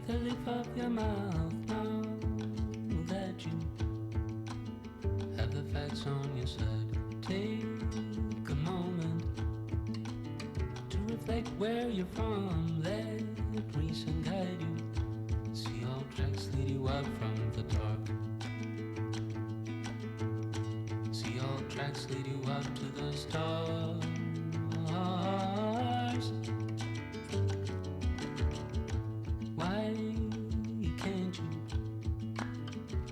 Take the leaf off your mouth now that you have the facts on your side. Take a moment to reflect where you're from. Let reason guide you. See all tracks lead you out from the dark. See all tracks lead you out to the stars. Why can't you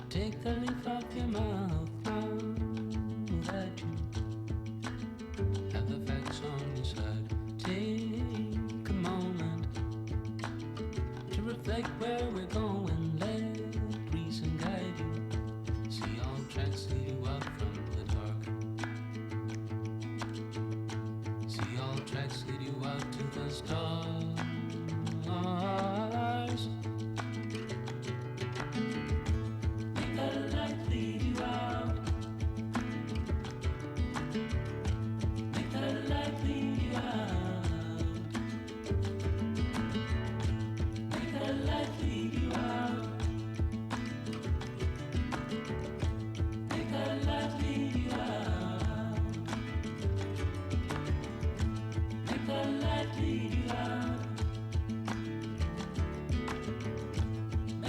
take the leaf off your mouth now that you have the facts on your side? Take a moment to reflect where we're going. Let reason guide you. See all tracks lead you out from the dark. See all tracks lead you out to the stars. Make the light lead you out. Make the light lead you out. Make the light lead you out. Make the light lead you out. Make the light lead you out. Make the light lead you out.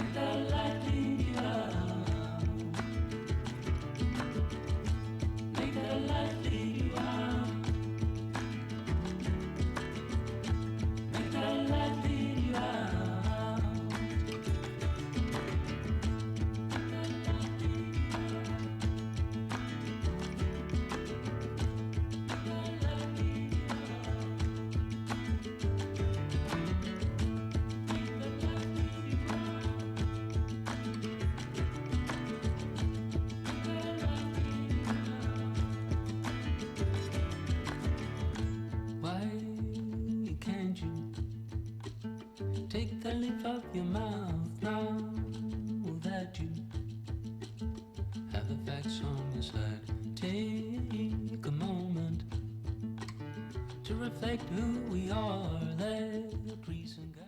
Make the light lead you out. Make the light lead you out. Why can't you take the leaf off your mouth now that you have the facts on your side? Take a moment to reflect who we are. Let reason guide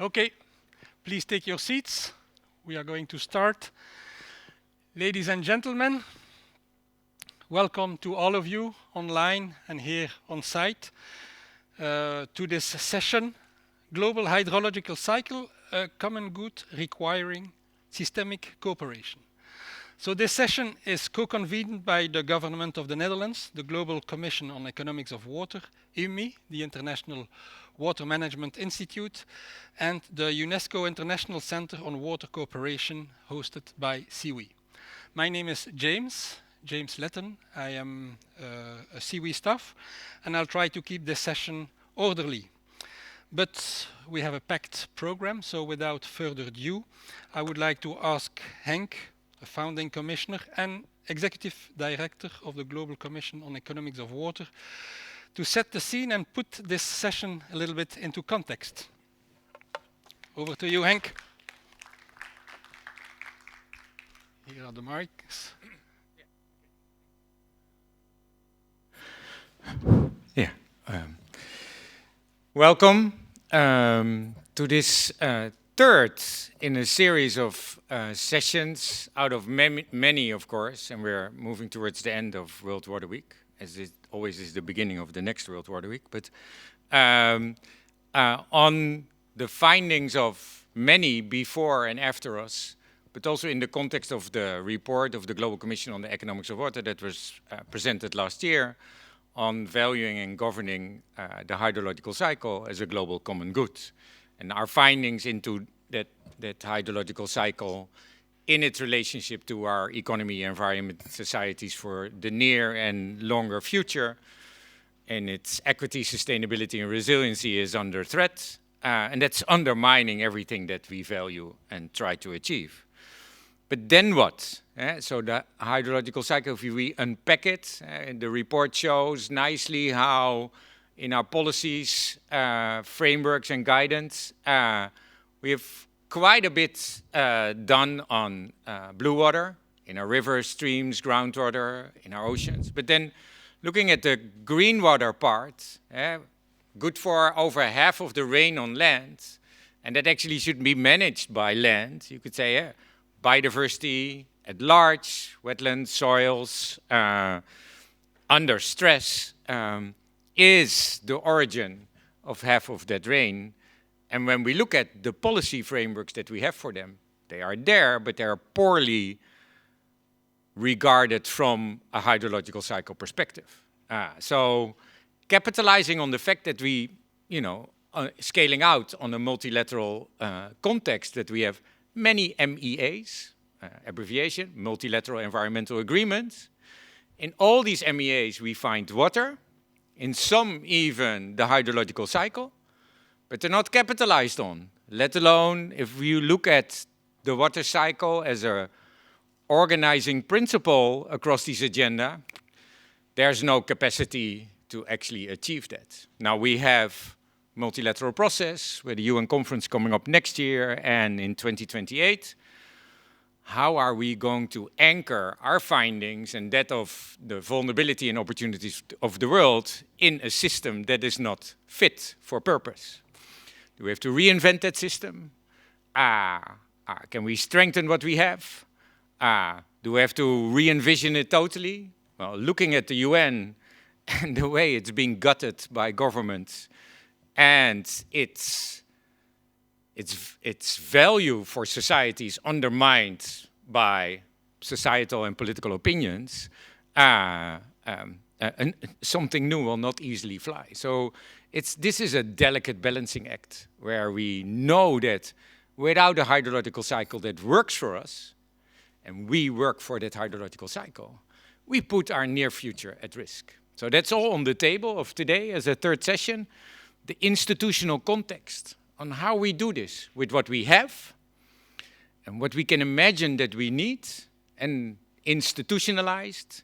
you. Okay, please take your seats. We are going to start. Ladies and gentlemen, welcome to all of you online and here on site to this session, Global Hydrological Cycle, a common good requiring systemic cooperation. So this session is co-convened by the Government of the Netherlands, the Global Commission on Economics of Water, IMI, the International Water Management Institute, and the UNESCO International Center on Water Cooperation, hosted by SIWI. My name is James Letten. I am a SIWI staff, and I'll try to keep this session orderly. But we have a packed program, so without further ado, I would like to ask Henk, a founding commissioner and executive director of the Global Commission on Economics of Water, to set the scene and put this session a little bit into context. Over to you, Henk. Here are the mics. Yeah. Welcome to this third in a series of sessions out of many, of course, and we're moving towards the end of World Water Week, as it always is the beginning of the next World Water Week, but on the findings of many before and after us, but also in the context of the report of the Global Commission on the Economics of Water that was presented last year on valuing and governing the hydrological cycle as a global common good. And our findings into that hydrological cycle in its relationship to our economy, environment, societies for the near and longer future, and its equity, sustainability, and resiliency is under threat, and that's undermining everything that we value and try to achieve. But then what? So the hydrological cycle, if we unpack it, the report shows nicely how in our policies, frameworks and guidance, we have quite a bit done on blue water in our rivers, streams, groundwater, in our oceans. But then looking at the green water part, good for over half of the rain on land, and that actually should be managed by land. You could say biodiversity at large, wetlands, soils, under stress, is the origin of half of that rain. And when we look at the policy frameworks that we have for them, they are there, but they are poorly regarded from a hydrological cycle perspective. So capitalizing on the fact that we, scaling out on a multilateral context, that we have many MEAs, abbreviation, multilateral environmental agreements. In all these MEAs we find water, in some even the hydrological cycle, but they're not capitalized on, let alone if you look at the water cycle as a organizing principle across this agenda, there's no capacity to actually achieve that. Now we have multilateral process with the UN conference coming up next year and in 2028. How are we going to anchor our findings and that of the vulnerability and opportunities of the world in a system that is not fit for purpose? Do we have to reinvent that system? Can we strengthen what we have? Do we have to re-envision it totally? Well, looking at the UN and the way it's being gutted by governments and its value for society is undermined by societal and political opinions, something new will not easily fly. So this is a delicate balancing act where we know that without a hydrological cycle that works for us, and we work for that hydrological cycle, we put our near future at risk. So that's all on the table of today as a third session, the institutional context on how we do this with what we have and what we can imagine that we need and institutionalized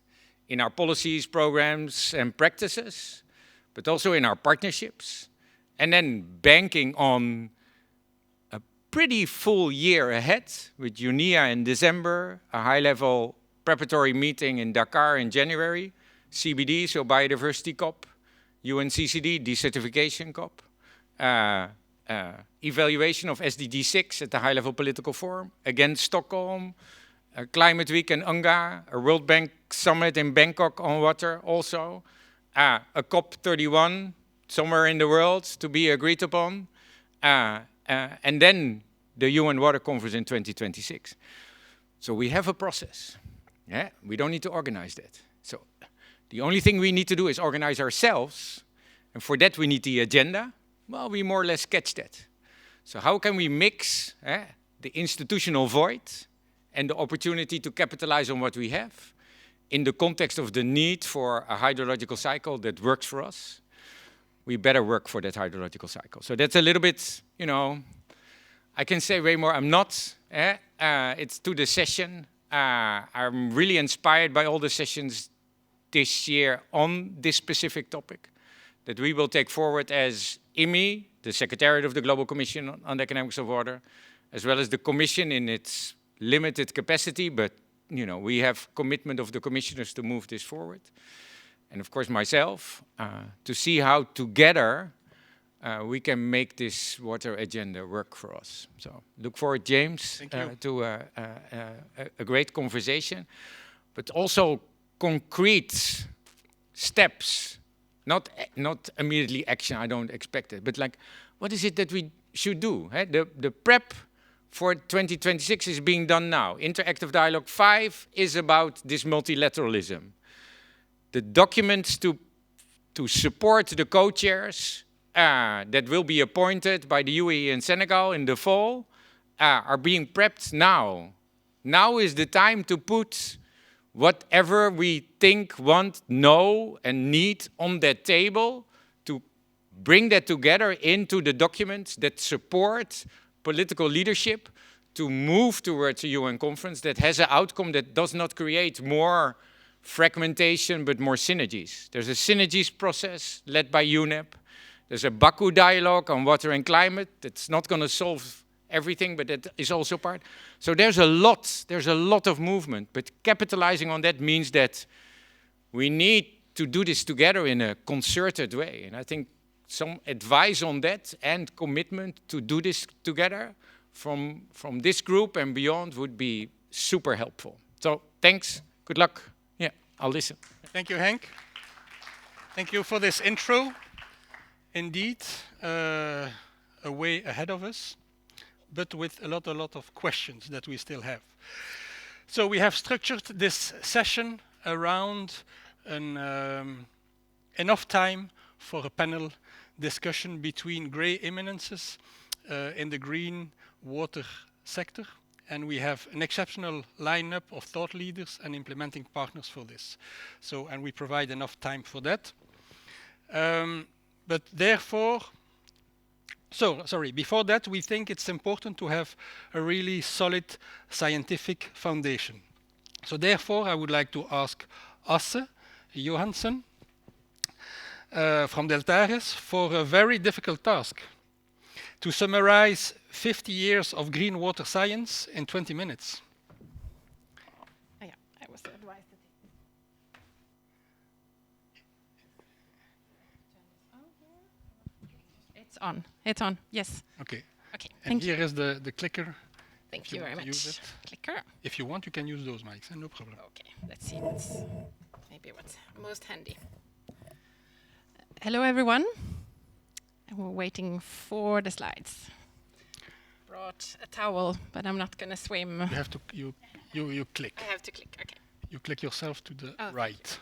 in our policies, programs, and practices, but also in our partnerships, and then banking on a pretty full year ahead with UNIA in December, a high-level preparatory meeting in Dakar in January, CBD, so Biodiversity COP, UNCCD, Desertification COP, evaluation of SDG 6 at the high-level political forum, again Stockholm, Climate Week in UNGA, a World Bank summit in Bangkok on water also, a COP31 somewhere in the world to be agreed upon, and then the UN Water Conference in 2026. So we have a process. Yeah? We don't need to organize that. So the only thing we need to do is organize ourselves, and for that we need the agenda. Well, we more or less catch that. So how can we mix the institutional void and the opportunity to capitalize on what we have in the context of the need for a hydrological cycle that works for us? We better work for that hydrological cycle. So that's a little bit, I can say way more. I'm not. It's to the session. I'm really inspired by all the sessions this year on this specific topic that we will take forward as IMI, the Secretariat of the Global Commission on the Economics of Water, as well as the Commission in its limited capacity, but we have commitment of the commissioners to move this forward. And of course myself, to see how together we can make this water agenda work for us. So look forward, James, to a great conversation, but also concrete steps, not immediately action, I don't expect it, but like, what is it that we should do? The prep for 2026 is being done now. Interactive Dialogue 5 is about this multilateralism. The documents to support the co-chairs that will be appointed by the UAE and Senegal in the fall are being prepped now. Now is the time to put whatever we think, want, know, and need on that table to bring that together into the documents that support political leadership to move towards a UN conference that has an outcome that does not create more fragmentation but more synergies. There's a synergies process led by UNEP. There's a Baku dialogue on water and climate that's not going to solve everything, but that is also part. So there's a lot of movement, but capitalizing on that means that we need to do this together in a concerted way. And I think some advice on that and commitment to do this together from this group and beyond would be super helpful. So thanks, good luck. Yeah, I'll listen. Thank you, Henk. Thank you for this intro. Indeed, a way ahead of us, but with a lot of questions that we still have. So we have structured this session around enough time for a panel discussion between grey eminences in the green water sector. And we have an exceptional lineup of thought leaders and implementing partners for this. So, and we provide enough time for that. But therefore, before that, we think it's important to have a really solid scientific foundation. So therefore, I would like to ask Asse Johansen from Deltares for a very difficult task: to summarize 50 years of green water science in 20 minutes. Yeah, I was advised that it's on. It's on. Yes. Okay. Okay. And Thank you. here is the clicker. Thank if you you very want to use much. it. Clicker. If you want, you can use those mics, no problem. Okay. Let's see. That's maybe what's most handy. Hello, everyone. And we're waiting for the slides. Brought a towel, but I'm not going to swim. You have to you click. I have to click. Okay. You click yourself to the right.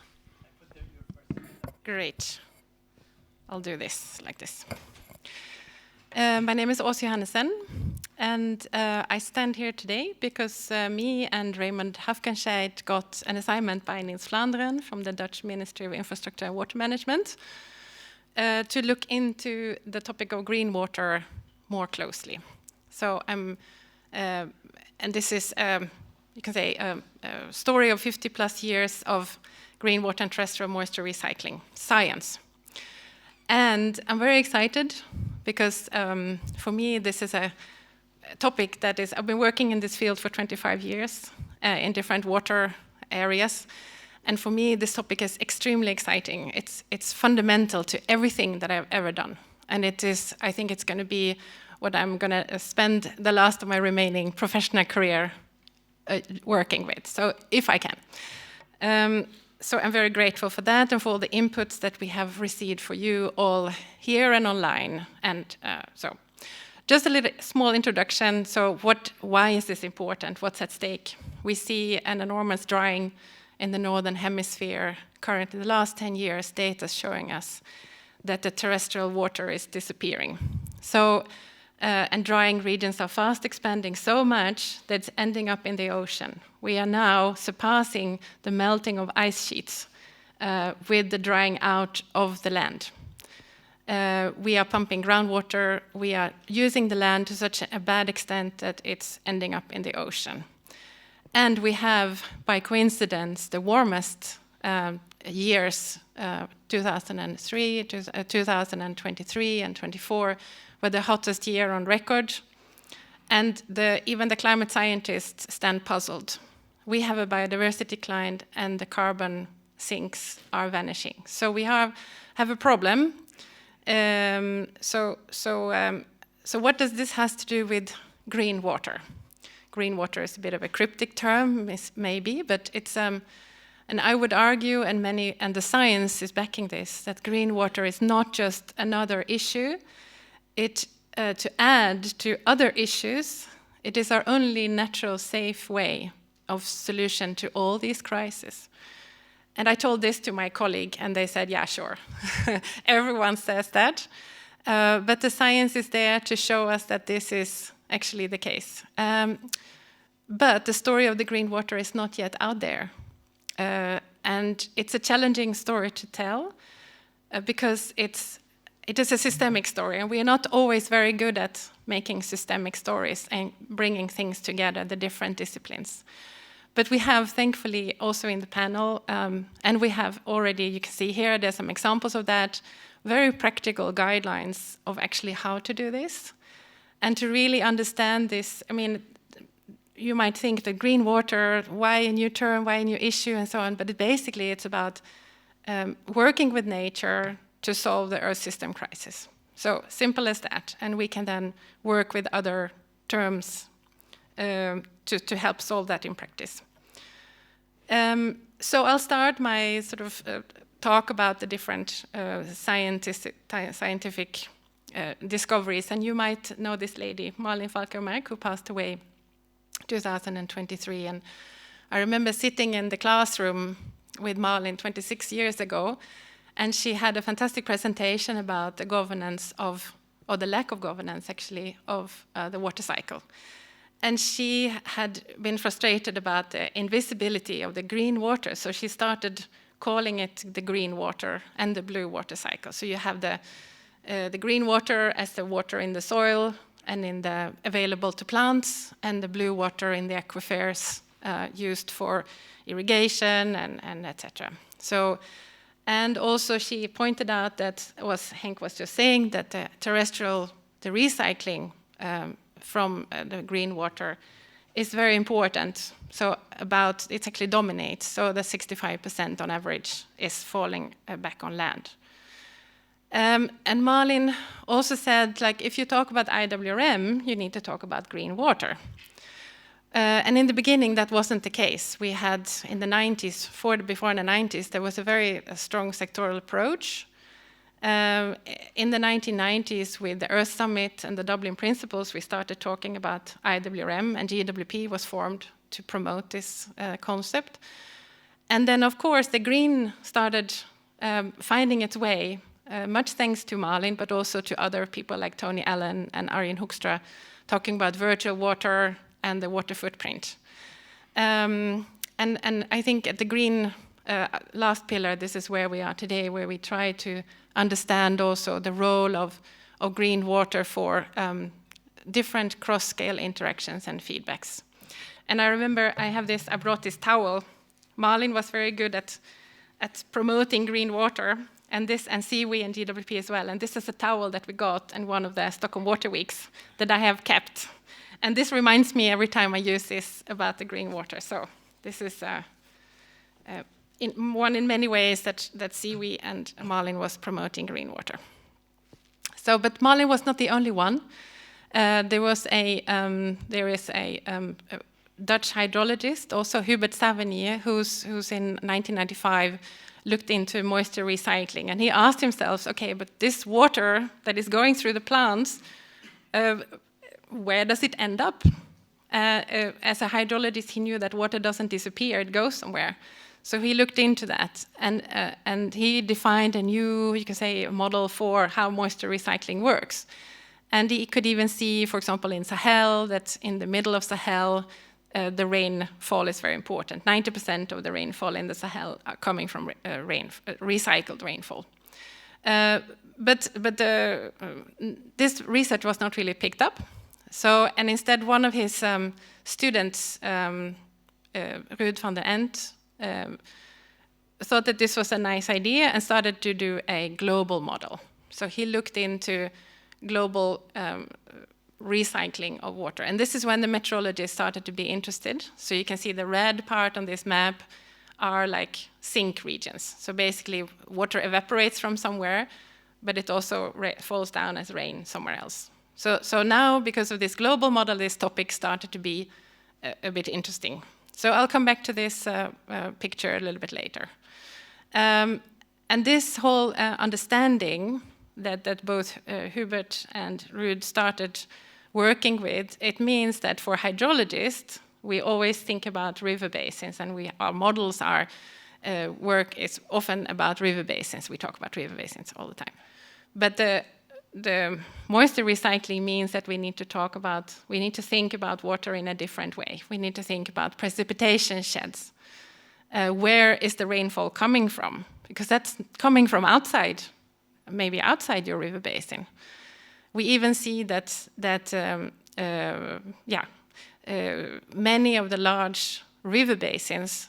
Great. I'll do this like this. My name is Åse Johannessen, and I stand here today because me and Raymond Hafkenscheid got an assignment by Nils Vlaanderen from the Dutch Ministry of Infrastructure and Water Management to look into the topic of green water more closely. So and this is, you can say, a story of 50 plus years of green water and terrestrial moisture recycling science. And I'm very excited because for me, this is a topic that is, I've been working in this field for 25 years in different water areas. And for me, this topic is extremely exciting. It's fundamental to everything that I've ever done. And it is, I think it's going to be what I'm going to spend the last of my remaining professional career working with, so if I can. So I'm very grateful for that and for all the inputs that we have received for you all here and online. And so just a little small introduction. So why is this important? What's at stake? We see an enormous drying in the northern hemisphere. Currently, the last 10 years, data is showing us that the terrestrial water is disappearing. So, and drying regions are fast expanding so much that it's ending up in the ocean. We are now surpassing the melting of ice sheets with the drying out of the land. We are pumping groundwater. We are using the land to such a bad extent that it's ending up in the ocean. And we have, by coincidence, the warmest years, 2003, 2023, and 24, were the hottest year on record. And even the climate scientists stand puzzled. We have a biodiversity decline, and the carbon sinks are vanishing. So we have a problem. So what does this has to do with green water? Green water is a bit of a cryptic term, maybe, but it's and I would argue, and the science is backing this, that green water is not just another issue. To add to other issues, it is our only natural, safe way of solution to all these crises. And I told this to my colleague, and they said, yeah, sure. Everyone says that. But the science is there to show us that this is actually the case. But the story of the green water is not yet out there. And it's a challenging story to tell because it is a systemic story, and we are not always very good at making systemic stories and bringing things together, the different disciplines. But we have, thankfully, also in the panel, and we have already, you can see here, there's some examples of that, very practical guidelines of actually how to do this. And to really understand this, I mean, you might think that green water, why a new term, why a new issue, and so on, but basically it's about working with nature to solve the Earth system crisis. So simple as that, and we can then work with other terms to help solve that in practice. So I'll start my sort of talk about the different scientific discoveries, and you might know this lady, Malin Falkenmark, who passed away 2023, and I remember sitting in the classroom with Malin 26 years ago, and she had a fantastic presentation about the governance of, or the lack of governance actually, of the water cycle. And she had been frustrated about the invisibility of the green water, so she started calling it the green water and the blue water cycle. So you have the green water as the water in the soil and in the available to plants, and the blue water in the aquifers used for irrigation and etc. So, and also she pointed out that, was Henk was just saying, that the terrestrial, the recycling from the green water is very important. So about, it actually dominates. So the 65% on average is falling back on land. And Malin also said, like, if you talk about IWRM, you need to talk about green water. And in the beginning, that wasn't the case. We had in the 90s, before in the 90s, there was a very strong sectoral approach. In the 1990s, with the Earth Summit and the Dublin Principles, we started talking about IWRM, and GWP was formed to promote this concept. And then, of course, the green started finding its way, much thanks to Malin, but also to other people like Tony Allen and Arjen Hoekstra, talking about virtual water and the water footprint. And I think at the green last pillar, this is where we are today, where we try to understand also the role of green water for different cross-scale interactions and feedbacks. And I remember I brought this towel. Malin was very good at promoting green water, and CEWE and GWP as well. And this is a towel that we got in one of the Stockholm Water Weeks that I have kept. And this reminds me every time I use this about the green water. So this is one in many ways that CEWE and Malin was promoting green water. So, but Malin was not the only one. There is a Dutch hydrologist, also Hubert Savenier, who's in 1995 looked into moisture recycling, and he asked himself, okay, but this water that is going through the plants, where does it end up? As a hydrologist, he knew that water doesn't disappear, it goes somewhere. So he looked into that, and he defined a new, you can say, model for how moisture recycling works. And he could even see, for example, in Sahel, that in the middle of Sahel, the rainfall is very important. 90% of the rainfall in the Sahel are coming from recycled rainfall. But this research was not really picked up. So, and instead, one of his students, Ruud van der Ent, thought that this was a nice idea and started to do a global model. So he looked into global recycling of water. And this is when the meteorologists started to be interested. So you can see the red part on this map are like sink regions. So basically water evaporates from somewhere, but it also falls down as rain somewhere else. So now, because of this global model, this topic started to be a bit interesting. So I'll come back to this picture a little bit later. And this whole understanding that both Hubert and Ruud started working with, it means that for hydrologists, we always think about river basins, and our models work is often about river basins. We talk about river basins all the time. But the moisture recycling means that we need to think about water in a different way. We need to think about precipitation sheds. Where is the rainfall coming from? Because that's coming from outside, maybe outside your river basin. We even see that many of the large river basins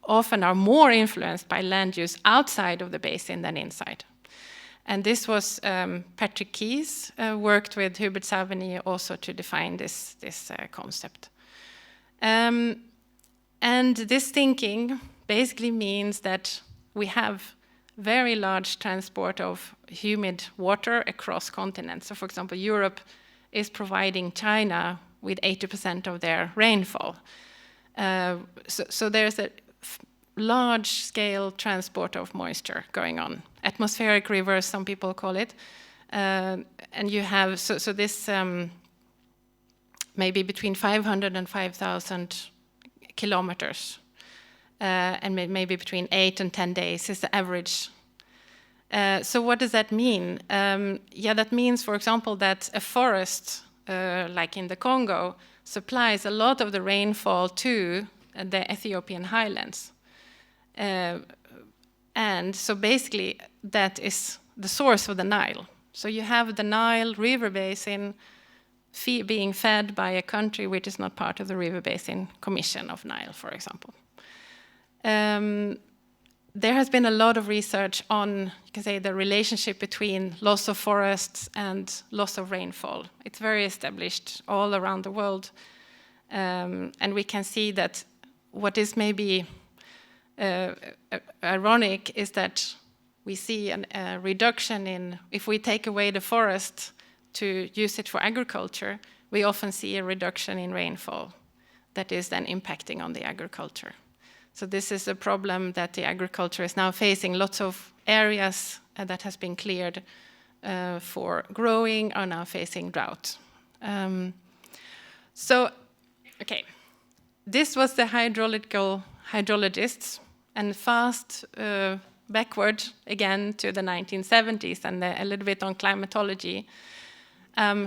often are more influenced by land use outside of the basin than inside. And this was Patrick Keyes worked with Hubert Savigny also to define this concept. And this thinking basically means that we have very large transport of humid water across continents. So for example, Europe is providing China with 80% of their rainfall. So there's a large-scale transport of moisture going on. Atmospheric rivers, some people call it. And you have, so this maybe between 500 and 5,000 kilometers. And maybe between 8 and 10 days is the average. So what does that mean? That means, for example, that a forest, like in the Congo, supplies a lot of the rainfall to the Ethiopian highlands. And so basically, that is the source of the Nile. So you have the Nile river basin being fed by a country which is not part of the River Basin Commission of Nile, for example. There has been a lot of research on, you can say, the relationship between loss of forests and loss of rainfall. It's very established all around the world. And we can see that what is maybe ironic is that we see a reduction in, if we take away the forest to use it for agriculture, we often see a reduction in rainfall that is then impacting on the agriculture. So this is a problem that the agriculture is now facing. Lots of areas that has been cleared for growing are now facing drought. Okay, this was the hydrologists, and fast backward again to the 1970s and a little bit on climatology.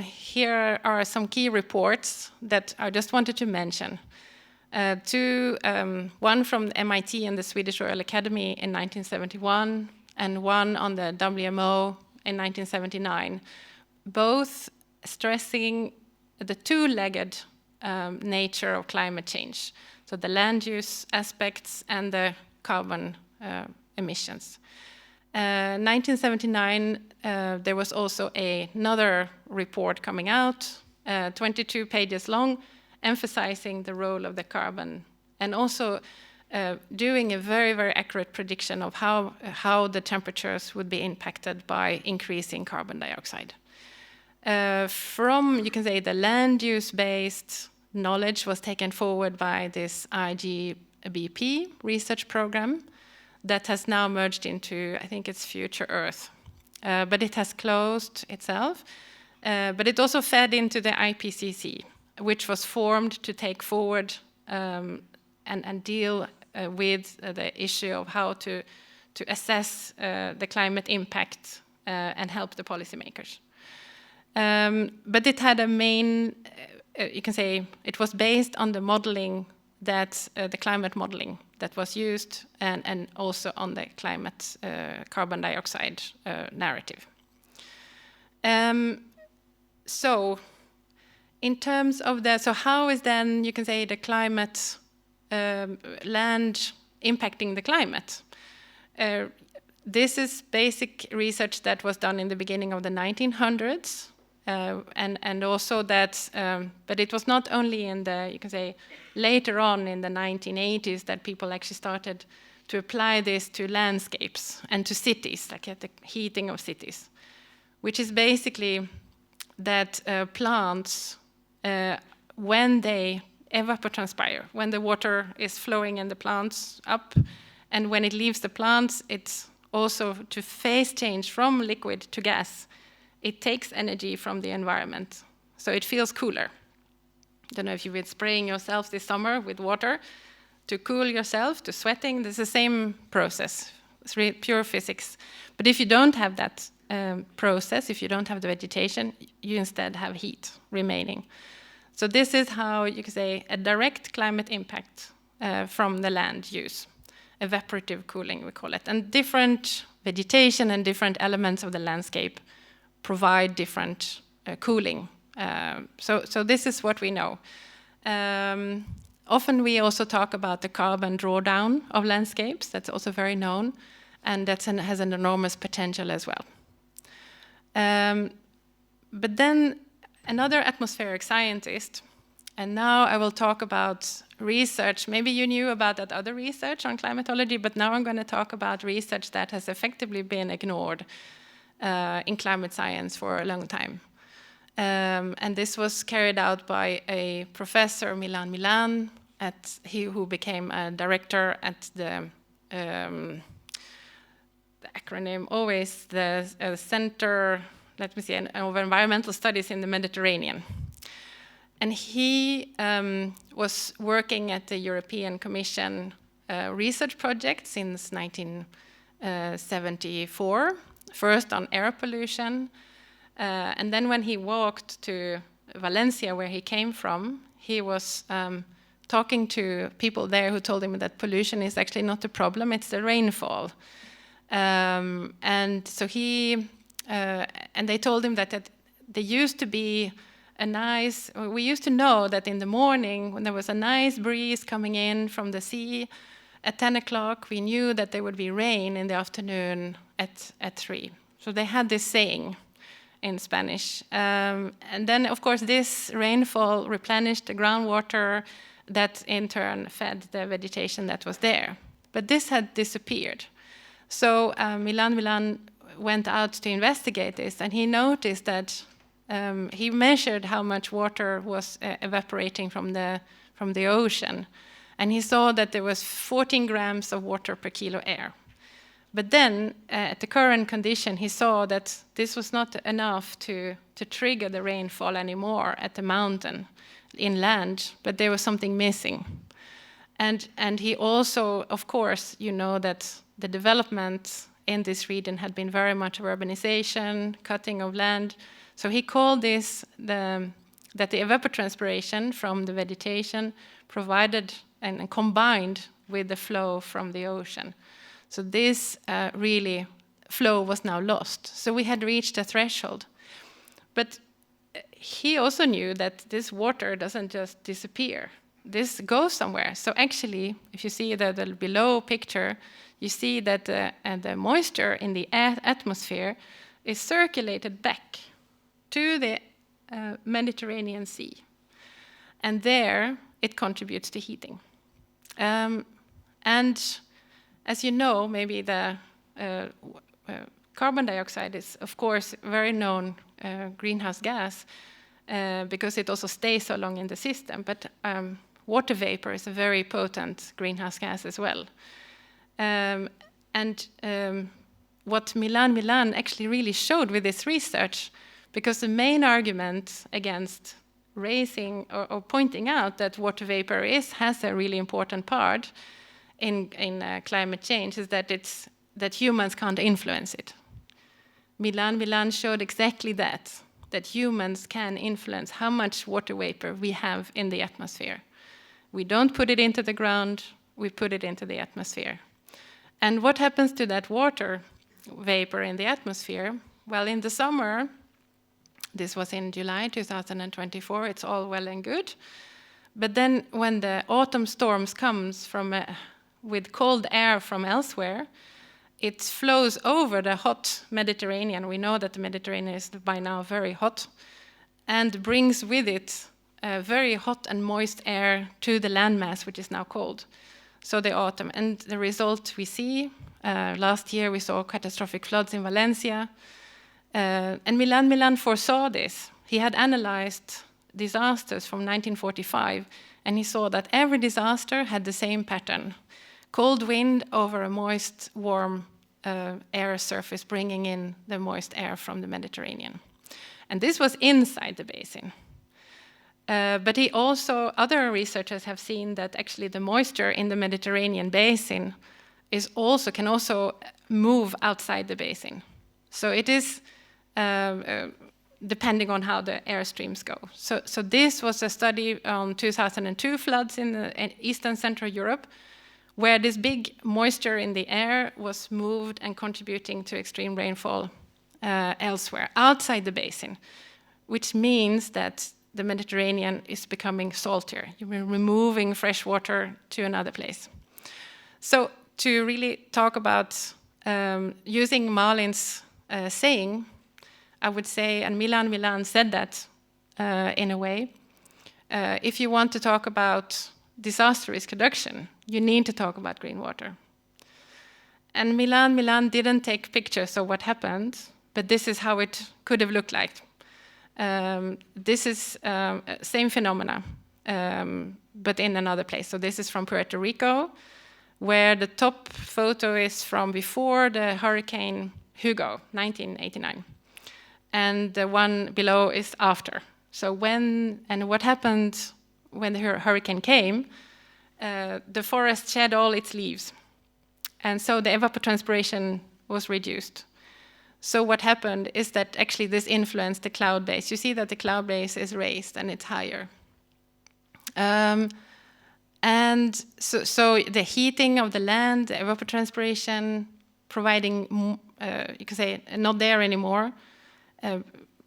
Here are some key reports that I just wanted to mention. One from MIT and the Swedish Royal Academy in 1971, and one on the WMO in 1979, both stressing the two-legged nature of climate change, so the land use aspects and the carbon emissions. 1979, there was also another report coming out, 22 pages long, emphasizing the role of the carbon, and also doing a very, very accurate prediction of how the temperatures would be impacted by increasing carbon dioxide. From, you can say, the land use-based knowledge was taken forward by this IGBP research program that has now merged into, I think it's Future Earth. But it has closed itself. But it also fed into the IPCC, which was formed to take forward and deal with the issue of how to assess the climate impact and help the policymakers. But it had a main, you can say, it was based on the modeling that, the climate modeling that was used, and also on the climate carbon dioxide narrative. So in terms of so how is then, you can say, the climate, land impacting the climate? This is basic research that was done in the beginning of the 1900s, and also that, but it was not only in the, you can say, later on in the 1980s that people actually started to apply this to landscapes and to cities, like at the heating of cities, which is basically that plants, when they evapotranspire, when the water is flowing in the plants up, and when it leaves the plants, it's also to phase change from liquid to gas. It takes energy from the environment, so it feels cooler. I don't know if you've been spraying yourself this summer with water to cool yourself, to sweating. It's the same process. It's pure physics. But if you don't have that process, if you don't have the vegetation, you instead have heat remaining. So this is how you can say a direct climate impact from the land use. Evaporative cooling, we call it. And different vegetation and different elements of the landscape provide different cooling. So this is what we know. Often we also talk about the carbon drawdown of landscapes. That's also very known, and that has an enormous potential as well. But then another atmospheric scientist, and now I will talk about research. Maybe you knew about that other research on climatology, but now I'm going to talk about research that has effectively been ignored in climate science for a long time. And this was carried out by a professor, Milan Milan, who became a director at the acronym always, the Center, let me see, of Environmental Studies in the Mediterranean. And he was working at the European Commission research project since 1974, first on air pollution. And then when he walked to Valencia, where he came from, he was talking to people there who told him that pollution is actually not the problem, it's the rainfall. And so and they told him that there used to be we used to know that in the morning when there was a nice breeze coming in from the sea at 10 o'clock, we knew that there would be rain in the afternoon at 3. So they had this saying in Spanish. And then, of course, this rainfall replenished the groundwater that in turn fed the vegetation that was there. But this had disappeared. So Milan Milan went out to investigate this, and he noticed that he measured how much water was evaporating from the ocean, and he saw that there was 14 grams of water per kilo air. But then, at the current condition, he saw that this was not enough to trigger the rainfall anymore at the mountain inland, but there was something missing. And he also, of course, you know that the development in this region had been very much of urbanization, cutting of land. So he called this that the evapotranspiration from the vegetation provided and combined with the flow from the ocean. So this really flow was now lost. So we had reached a threshold. But he also knew that this water doesn't just disappear. This goes somewhere. So actually, if you see the below picture, you see that the moisture in the atmosphere is circulated back to the Mediterranean Sea. And there, it contributes to heating. And as you know, maybe the carbon dioxide is, of course, a very known greenhouse gas because it also stays so long in the system. But water vapor is a very potent greenhouse gas as well. What Milan Milan actually really showed with this research, because the main argument against raising or pointing out that water vapor has a really important part in climate change is that humans can't influence it. Milan Milan showed exactly that humans can influence how much water vapor we have in the atmosphere. We don't put it into the ground, we put it into the atmosphere. And what happens to that water vapor in the atmosphere? Well, in the summer, this was in July 2024, it's all well and good. But then when the autumn storms comes with cold air from elsewhere, it flows over the hot Mediterranean. We know that the Mediterranean is by now very hot, and brings with it very hot and moist air to the landmass, which is now cold. So the autumn. And the result we see, last year we saw catastrophic floods in Valencia. And Milan Milan foresaw this. He had analyzed disasters from 1945, and he saw that every disaster had the same pattern. Cold wind over a moist, warm air surface, bringing in the moist air from the Mediterranean. And this was inside the basin. But other researchers have seen that actually the moisture in the Mediterranean basin can also move outside the basin. So it is depending on how the airstreams go. So this was a study on 2002 floods in Eastern Central Europe, where this big moisture in the air was moved and contributing to extreme rainfall elsewhere, outside the basin, which means that the Mediterranean is becoming saltier. You're removing fresh water to another place. So to really talk about using Malin's saying, I would say, and Milan said that in a way, if you want to talk about disaster risk reduction, you need to talk about green water. And Milan didn't take pictures of what happened, but this is how it could have looked like. This is same phenomena, but in another place. So this is from Puerto Rico, where the top photo is from before the Hurricane Hugo, 1989. And the one below is after. So what happened when the hurricane came, the forest shed all its leaves. And so the evapotranspiration was reduced. So what happened is that actually this influenced the cloud base. You see that the cloud base is raised and it's higher. And so the heating of the land, the evapotranspiration, providing, you could say, not there anymore,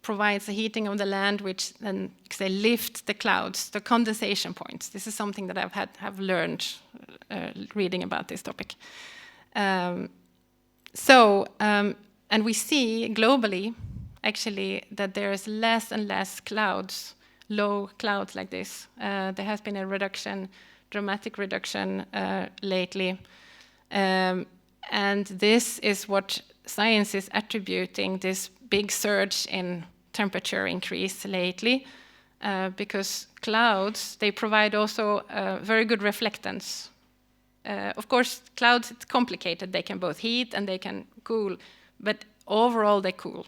provides the heating of the land, which then, you could say, lift the clouds, the condensation points. This is something that have learned reading about this topic. And we see globally, actually, that there is less and less clouds, low clouds like this. There has been a reduction, dramatic reduction lately. And this is what science is attributing this big surge in temperature increase lately, because clouds, they provide also very good reflectance. Of course, clouds, it's complicated. They can both heat and they can cool, but overall they cool.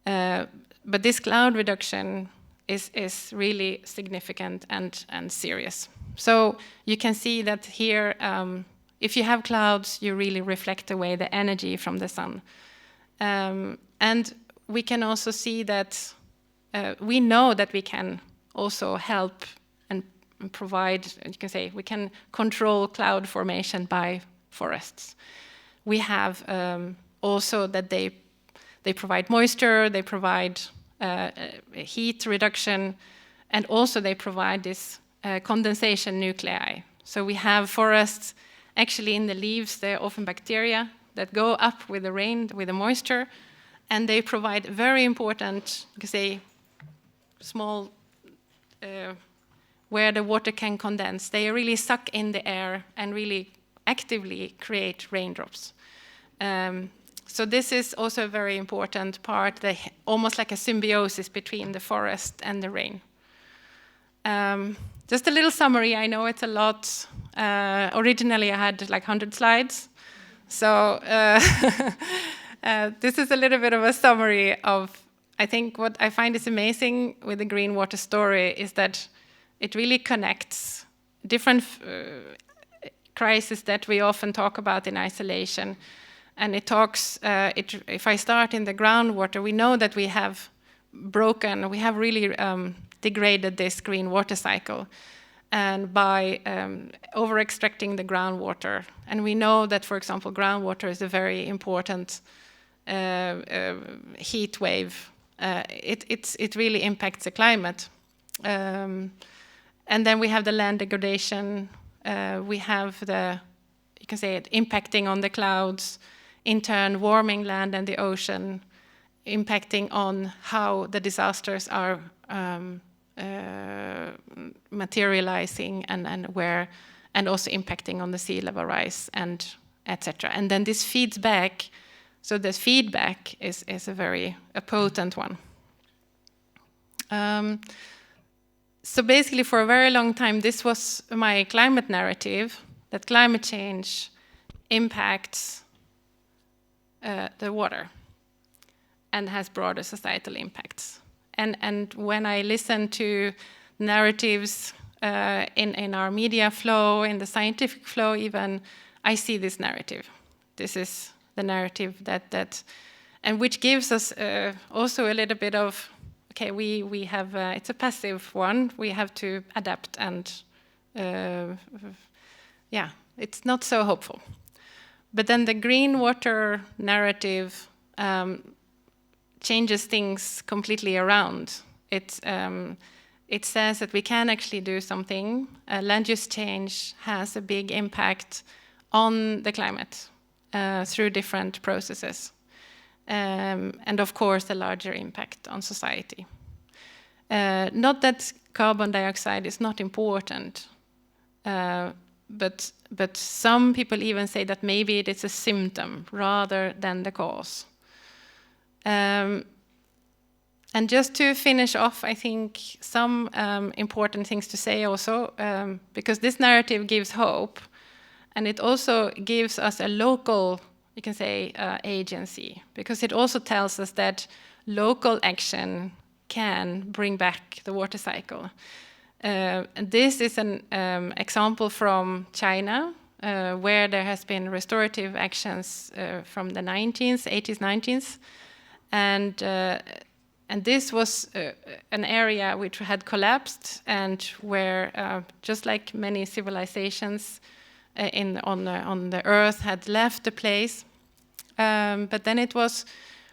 But this cloud reduction is really significant and serious. So you can see that here, if you have clouds, you really reflect away the energy from the sun. And we can also see that we know that we can also help and provide, you can say, we can control cloud formation by forests. We have also that they provide moisture, they provide heat reduction, and also they provide this condensation nuclei. So we have forests, actually in the leaves, they're often bacteria that go up with the rain, with the moisture, and they provide very important, you can say, small, where the water can condense. They really suck in the air and really actively create raindrops. So this is also a very important part, almost like a symbiosis between the forest and the rain. Just a little summary. I know it's a lot. Originally, I had like 100 slides. So this is a little bit of a summary of, I think what I find is amazing with the green water story is that it really connects different crises that we often talk about in isolation. And it talks, if I start in the groundwater, we know that we have really degraded this green water cycle, and by over-extracting the groundwater. And we know that, for example, groundwater is a very important heat wave. It really impacts the climate. And then we have the land degradation. We have you can say it, impacting on the clouds, in turn warming land and the ocean, impacting on how the disasters are materializing and where, and also impacting on the sea level rise and etc. And then this feeds back. So the feedback is a potent one. So basically, for a very long time, this was my climate narrative, that climate change impacts the water and has broader societal impacts. And when I listen to narratives in our media flow, in the scientific flow even, I see this narrative. This is the narrative that and which gives us also a little bit of, okay, we have, it's a passive one, we have to adapt and, yeah, it's not so hopeful. But then the green water narrative changes things completely around. It says that we can actually do something. Land use change has a big impact on the climate through different processes. and of course the larger impact on society. Not that carbon dioxide is not important, but some people even say that maybe it is a symptom rather than the cause. And just to finish off, I think some important things to say also, because this narrative gives hope, and it also gives us a local, you can say, agency, because it also tells us that local action can bring back the water cycle. And this is an example from China, where there has been restorative actions from the 80s, 90s, and this was an area which had collapsed and where, just like many civilizations on the earth had left the place, but then it was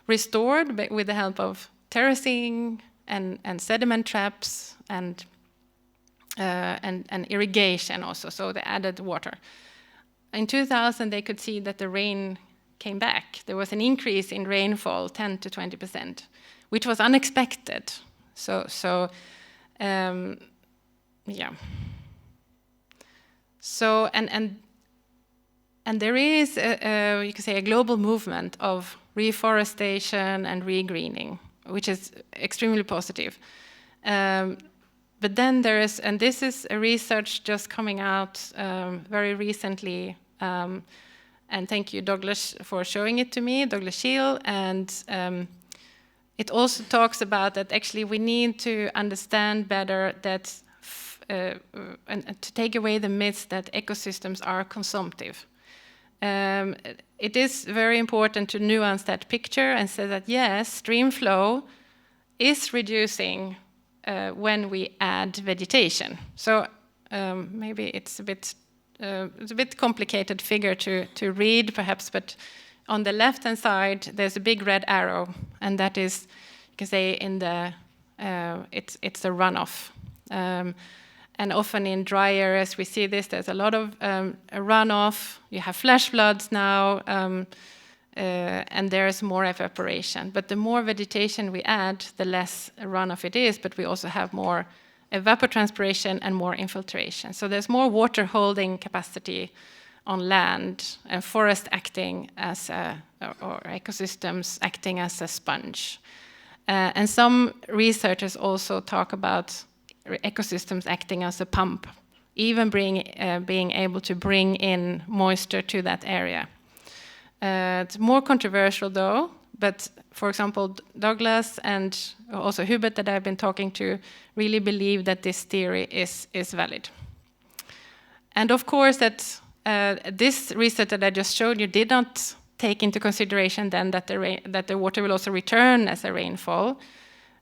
restored with the help of terracing and sediment traps and irrigation also, so they added water. In 2000, they could see that the rain came back. There was an increase in rainfall, 10 to 20%, which was unexpected. Yeah. So and there is you could say a global movement of reforestation and regreening, which is extremely positive. But then there is, and this is a research just coming out very recently, and thank you, Douglas, for showing it to me, Douglas Shield, and it also talks about that actually we need to understand better that, and to take away the myths that ecosystems are consumptive. It is very important to nuance that picture and say that yes, stream flow is reducing when we add vegetation. So maybe it's a bit complicated figure to read perhaps, but on the left-hand side there's a big red arrow, and that is, you can say, in the it's the runoff. And often in dry areas we see this. There's a lot of runoff. You have flash floods now, and there's more evaporation. But the more vegetation we add, the less runoff it is, but we also have more evapotranspiration and more infiltration. So there's more water holding capacity on land, and forest acting as or ecosystems acting as a sponge. And some researchers also talk about ecosystems acting as a pump, even being able to bring in moisture to that area. It's more controversial though, but for example, Douglas and also Hubert that I've been talking to really believe that this theory is valid. And of course that this research that I just showed you did not take into consideration then that the water will also return as a rainfall.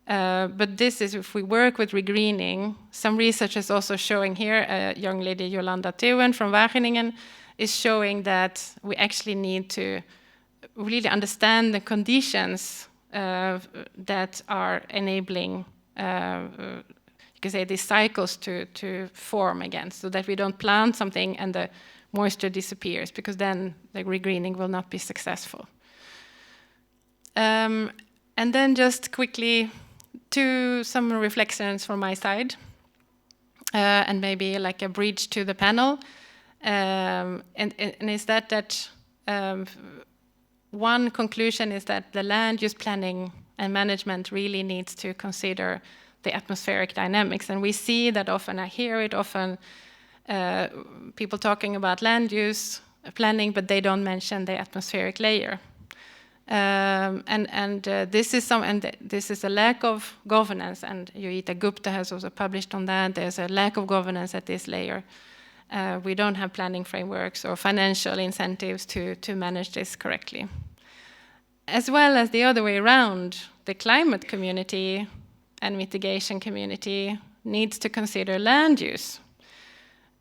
But this is if we work with regreening. Some research is also showing here, a young lady, Jolanda Theeuwen from Wageningen, is showing that we actually need to really understand the conditions that are enabling, you can say, these cycles to form again, so that we don't plant something and the moisture disappears, because then the regreening will not be successful. And then just quickly, some reflections from my side, and maybe like a bridge to the panel. And is that one conclusion is that the land use planning and management really needs to consider the atmospheric dynamics. And we see that often, I hear it often, people talking about land use planning, but they don't mention the atmospheric layer. This is a lack of governance, and Yoita Gupta has also published on that. There's a lack of governance at this layer. We don't have planning frameworks or financial incentives to manage this correctly. As well as the other way around, the climate community and mitigation community needs to consider land use.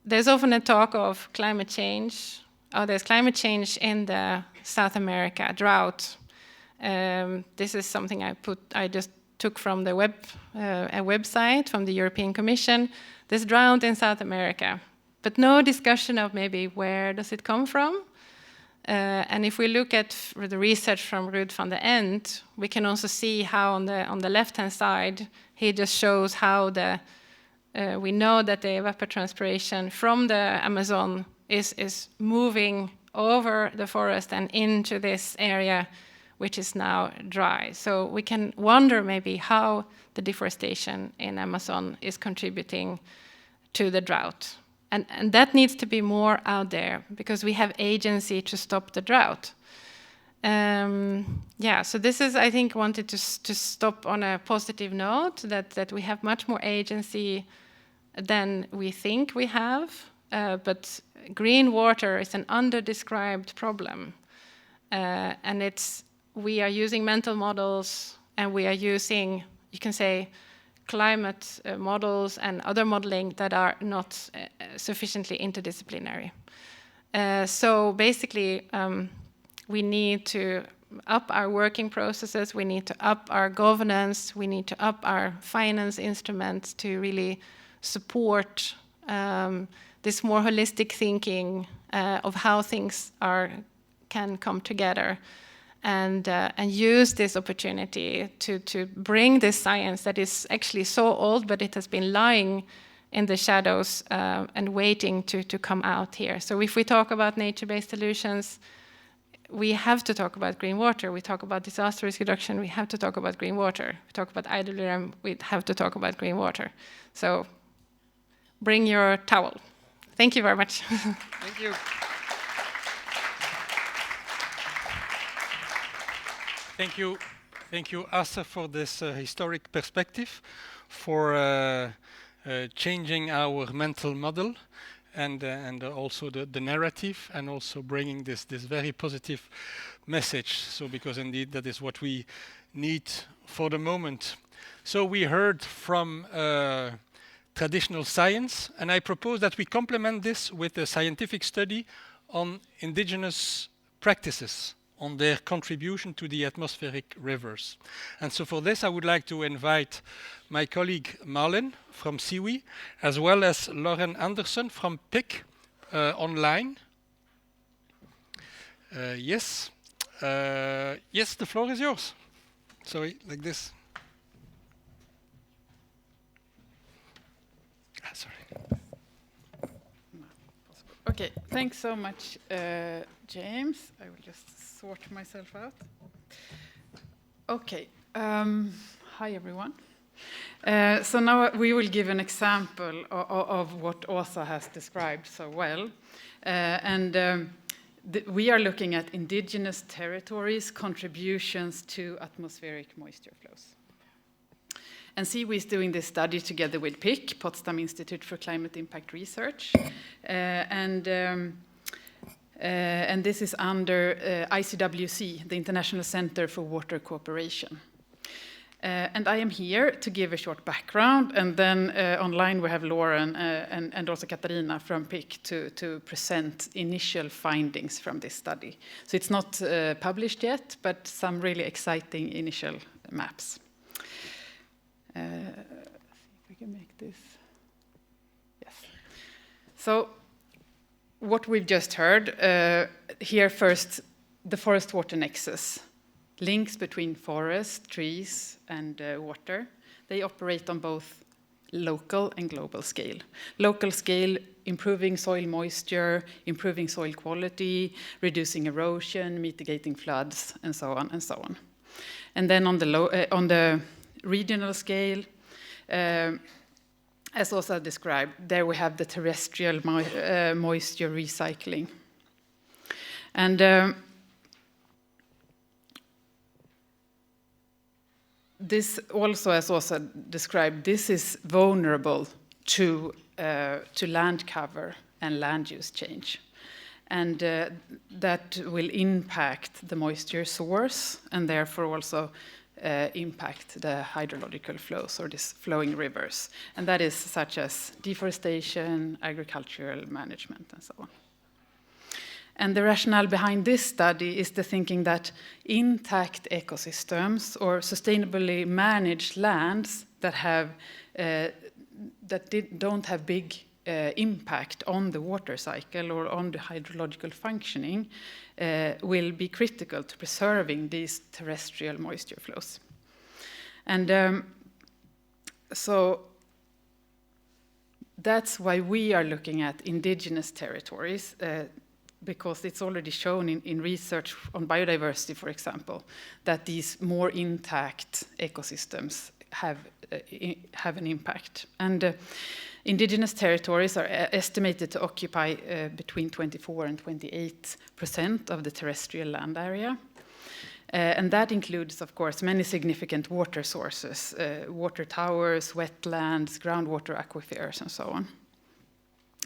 There's often a talk of climate change. There's climate change in the South America drought. This is something I just took from the a website from the European Commission. There's drought in South America, but no discussion of maybe where does it come from. And if we look at the research from Ruud van der End, we can also see how on the left-hand side, he just shows how we know that the evapotranspiration from the Amazon is moving over the forest and into this area, which is now dry. So we can wonder maybe how the deforestation in Amazon is contributing to the drought. And that needs to be more out there because we have agency to stop the drought. So this is, I think, wanted to stop on a positive note, that we have much more agency than we think we have. But green water is an under-described problem. And we are using mental models, and we are using, you can say, climate models and other modeling that are not sufficiently interdisciplinary. So basically, we need to up our working processes, we need to up our governance, we need to up our finance instruments to really support this more holistic thinking of how things can come together. And use this opportunity to bring this science that is actually so old, but it has been lying in the shadows and waiting to come out here. So if we talk about nature-based solutions, we have to talk about green water. We talk about disaster risk reduction, we have to talk about green water. We talk about IWM, we have to talk about green water. So bring your towel. Thank you very much. Thank you. Thank you, Asa, for this historic perspective, for changing our mental model, and also the narrative, and also bringing this very positive message. So, because indeed that is what we need for the moment. So we heard from traditional science, and I propose that we complement this with a scientific study on indigenous practices, on their contribution to the atmospheric rivers. And so for this, I would like to invite my colleague Marlin from SIWI, as well as Lauren Anderson from PIC online. Yes, the floor is yours. Sorry, like this. Sorry. Okay, thanks so much, James. I will just sort myself out. Okay, hi everyone. So now we will give an example of what Åsa has described so well. We are looking at indigenous territories' contributions to atmospheric moisture flows. And SIWI is doing this study together with PIC, Potsdam Institute for Climate Impact Research. And this is under ICWC, the International Center for Water Cooperation. And I am here to give a short background, and then online we have Lauren and also Katarina from PIC to present initial findings from this study. So it's not published yet, but some really exciting initial maps. See if we can make this. Yes. So what we've just heard, here first, the forest-water nexus. Links between forest, trees, and water. They operate on both local and global scale. Local scale, improving soil moisture, improving soil quality, reducing erosion, mitigating floods, and so on and so on. And then on the regional scale, as also described, there we have the terrestrial moisture recycling. And this also, as also described, this is vulnerable to land cover and land use change. And that will impact the moisture source and therefore also impact the hydrological flows or these flowing rivers. And that is such as deforestation, agricultural management, and so on. And the rationale behind this study is the thinking that intact ecosystems or sustainably managed lands that don't have big impact on the water cycle or on the hydrological functioning will be critical to preserving these terrestrial moisture flows. And so that's why we are looking at indigenous territories, because it's already shown in research on biodiversity, for example, that these more intact ecosystems have an impact. And indigenous territories are estimated to occupy between 24 and 28% of the terrestrial land area. And that includes, of course, many significant water sources, water towers, wetlands, groundwater aquifers, and so on.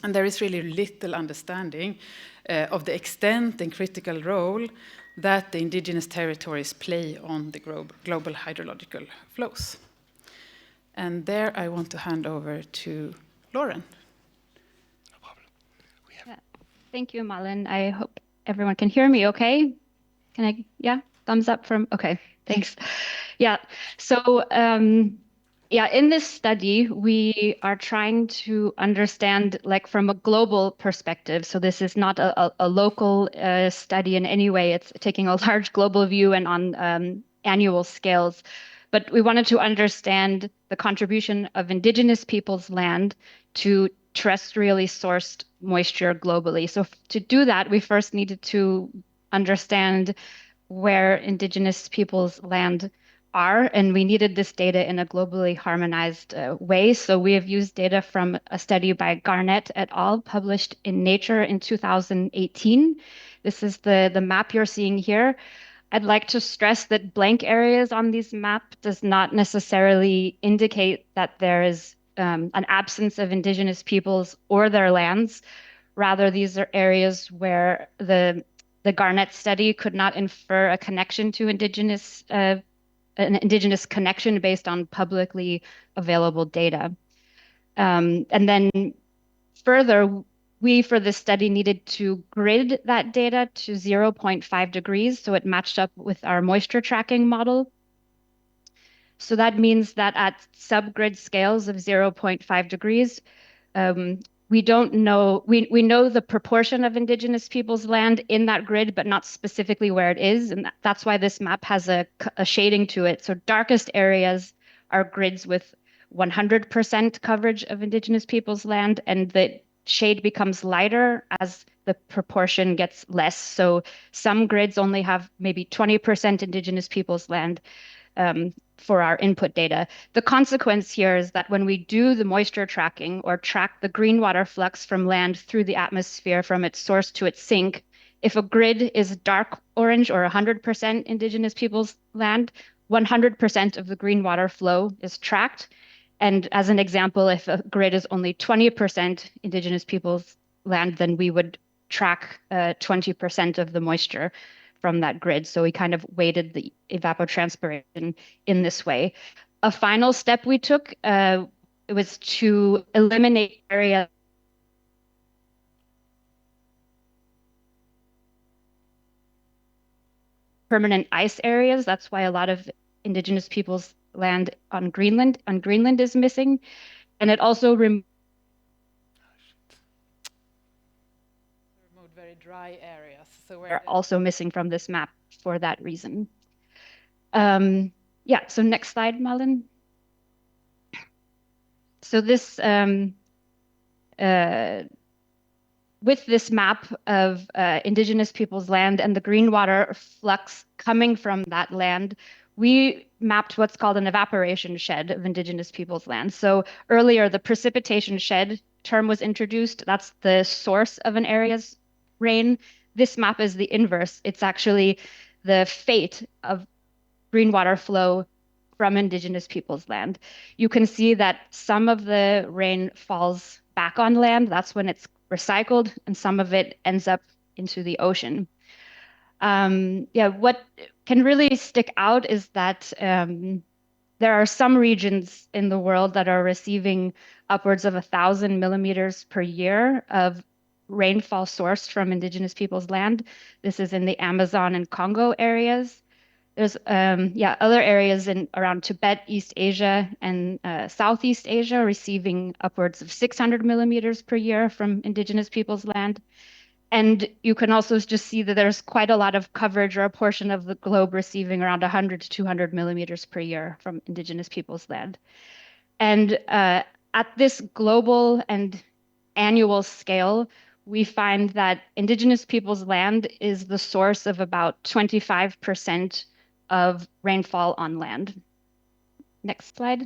And there is really little understanding of the extent and critical role that the indigenous territories play on the global hydrological flows. And there I want to hand over to Lauren. No problem. Thank you, Malin. I hope everyone can hear me okay. Can I, yeah, thumbs up from, okay, thanks. Yeah, so in this study, we are trying to understand like from a global perspective. So this is not a local study in any way. It's taking a large global view and on annual scales. But we wanted to understand the contribution of indigenous peoples' land to terrestrially sourced moisture globally. So to do that, we first needed to understand where indigenous peoples' land are, and we needed this data in a globally harmonized way. So we have used data from a study by Garnett et al. Published in Nature in 2018. This is the map you're seeing here. I'd like to stress that blank areas on this map does not necessarily indicate that there is an absence of indigenous peoples or their lands. Rather, these are areas where the Garnett study could not infer a connection to an indigenous connection based on publicly available data. And then further, we, for this study, needed to grid that data to 0.5 degrees, so it matched up with our moisture tracking model. So that means that at subgrid scales of 0.5 degrees, we don't know, we know the proportion of indigenous peoples' land in that grid, but not specifically where it is. And that's why this map has a shading to it. So darkest areas are grids with 100% coverage of indigenous peoples' land, and the shade becomes lighter as the proportion gets less. So some grids only have maybe 20% indigenous peoples' land for our input data. The consequence here is that when we do the moisture tracking or track the green water flux from land through the atmosphere from its source to its sink, if a grid is dark orange or 100% indigenous peoples' land, 100% of the green water flow is tracked. And as an example, if a grid is only 20% indigenous peoples' land, then we would track 20% of the moisture from that grid. So we kind of weighted the evapotranspiration in this way. A final step we took was to eliminate area permanent ice areas. That's why a lot of indigenous peoples' land on Greenland is missing. And it also removed very dry areas. So we're also missing from this map for that reason. Yeah, so next slide, Malin. So this, with this map of indigenous peoples' land and the green water flux coming from that land, we mapped what's called an evaporation shed of indigenous peoples' land. So earlier, the precipitation shed term was introduced. That's the source of an area's rain. This map is the inverse. It's actually the fate of green water flow from indigenous peoples' land. You can see that some of the rain falls back on land. That's when it's recycled, and some of it ends up into the ocean. What can really stick out is that there are some regions in the world that are receiving upwards of 1,000 millimeters per year of rainfall sourced from indigenous peoples' land. This is in the Amazon and Congo areas. There's other areas in around Tibet, East Asia, and Southeast Asia receiving upwards of 600 millimeters per year from indigenous peoples' land. And you can also just see that there's quite a lot of coverage, or a portion of the globe receiving around 100 to 200 millimeters per year from indigenous peoples' land. And at this global and annual scale, we find that indigenous peoples' land is the source of about 25% of rainfall on land. Next slide.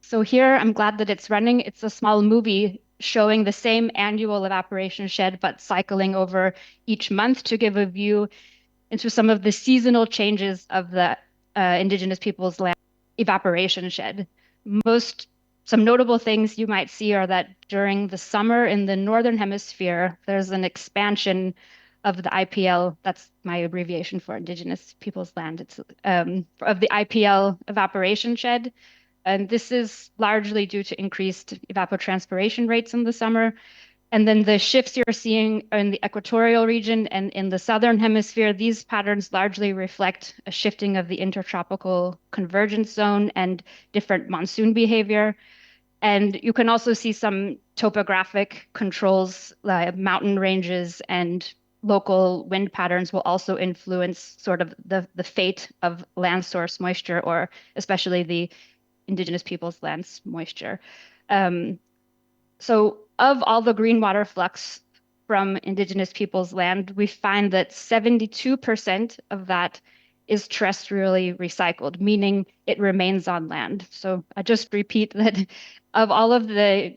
So here, I'm glad that it's running. It's a small movie showing the same annual evaporation shed, but cycling over each month to give a view into some of the seasonal changes of the indigenous peoples' land evaporation shed. Some notable things you might see are that during the summer in the Northern Hemisphere, there's an expansion of the IPL. That's my abbreviation for Indigenous Peoples' Land. It's of the IPL evaporation shed. And this is largely due to increased evapotranspiration rates in the summer. And then the shifts you're seeing in the equatorial region and in the southern hemisphere, these patterns largely reflect a shifting of the intertropical convergence zone and different monsoon behavior. And you can also see some topographic controls, like mountain ranges and local wind patterns will also influence sort of the fate of land source moisture, or especially the indigenous peoples' lands moisture. So of all the green water flux from indigenous peoples' land, we find that 72% of that is terrestrially recycled, meaning it remains on land. So I just repeat that of all of the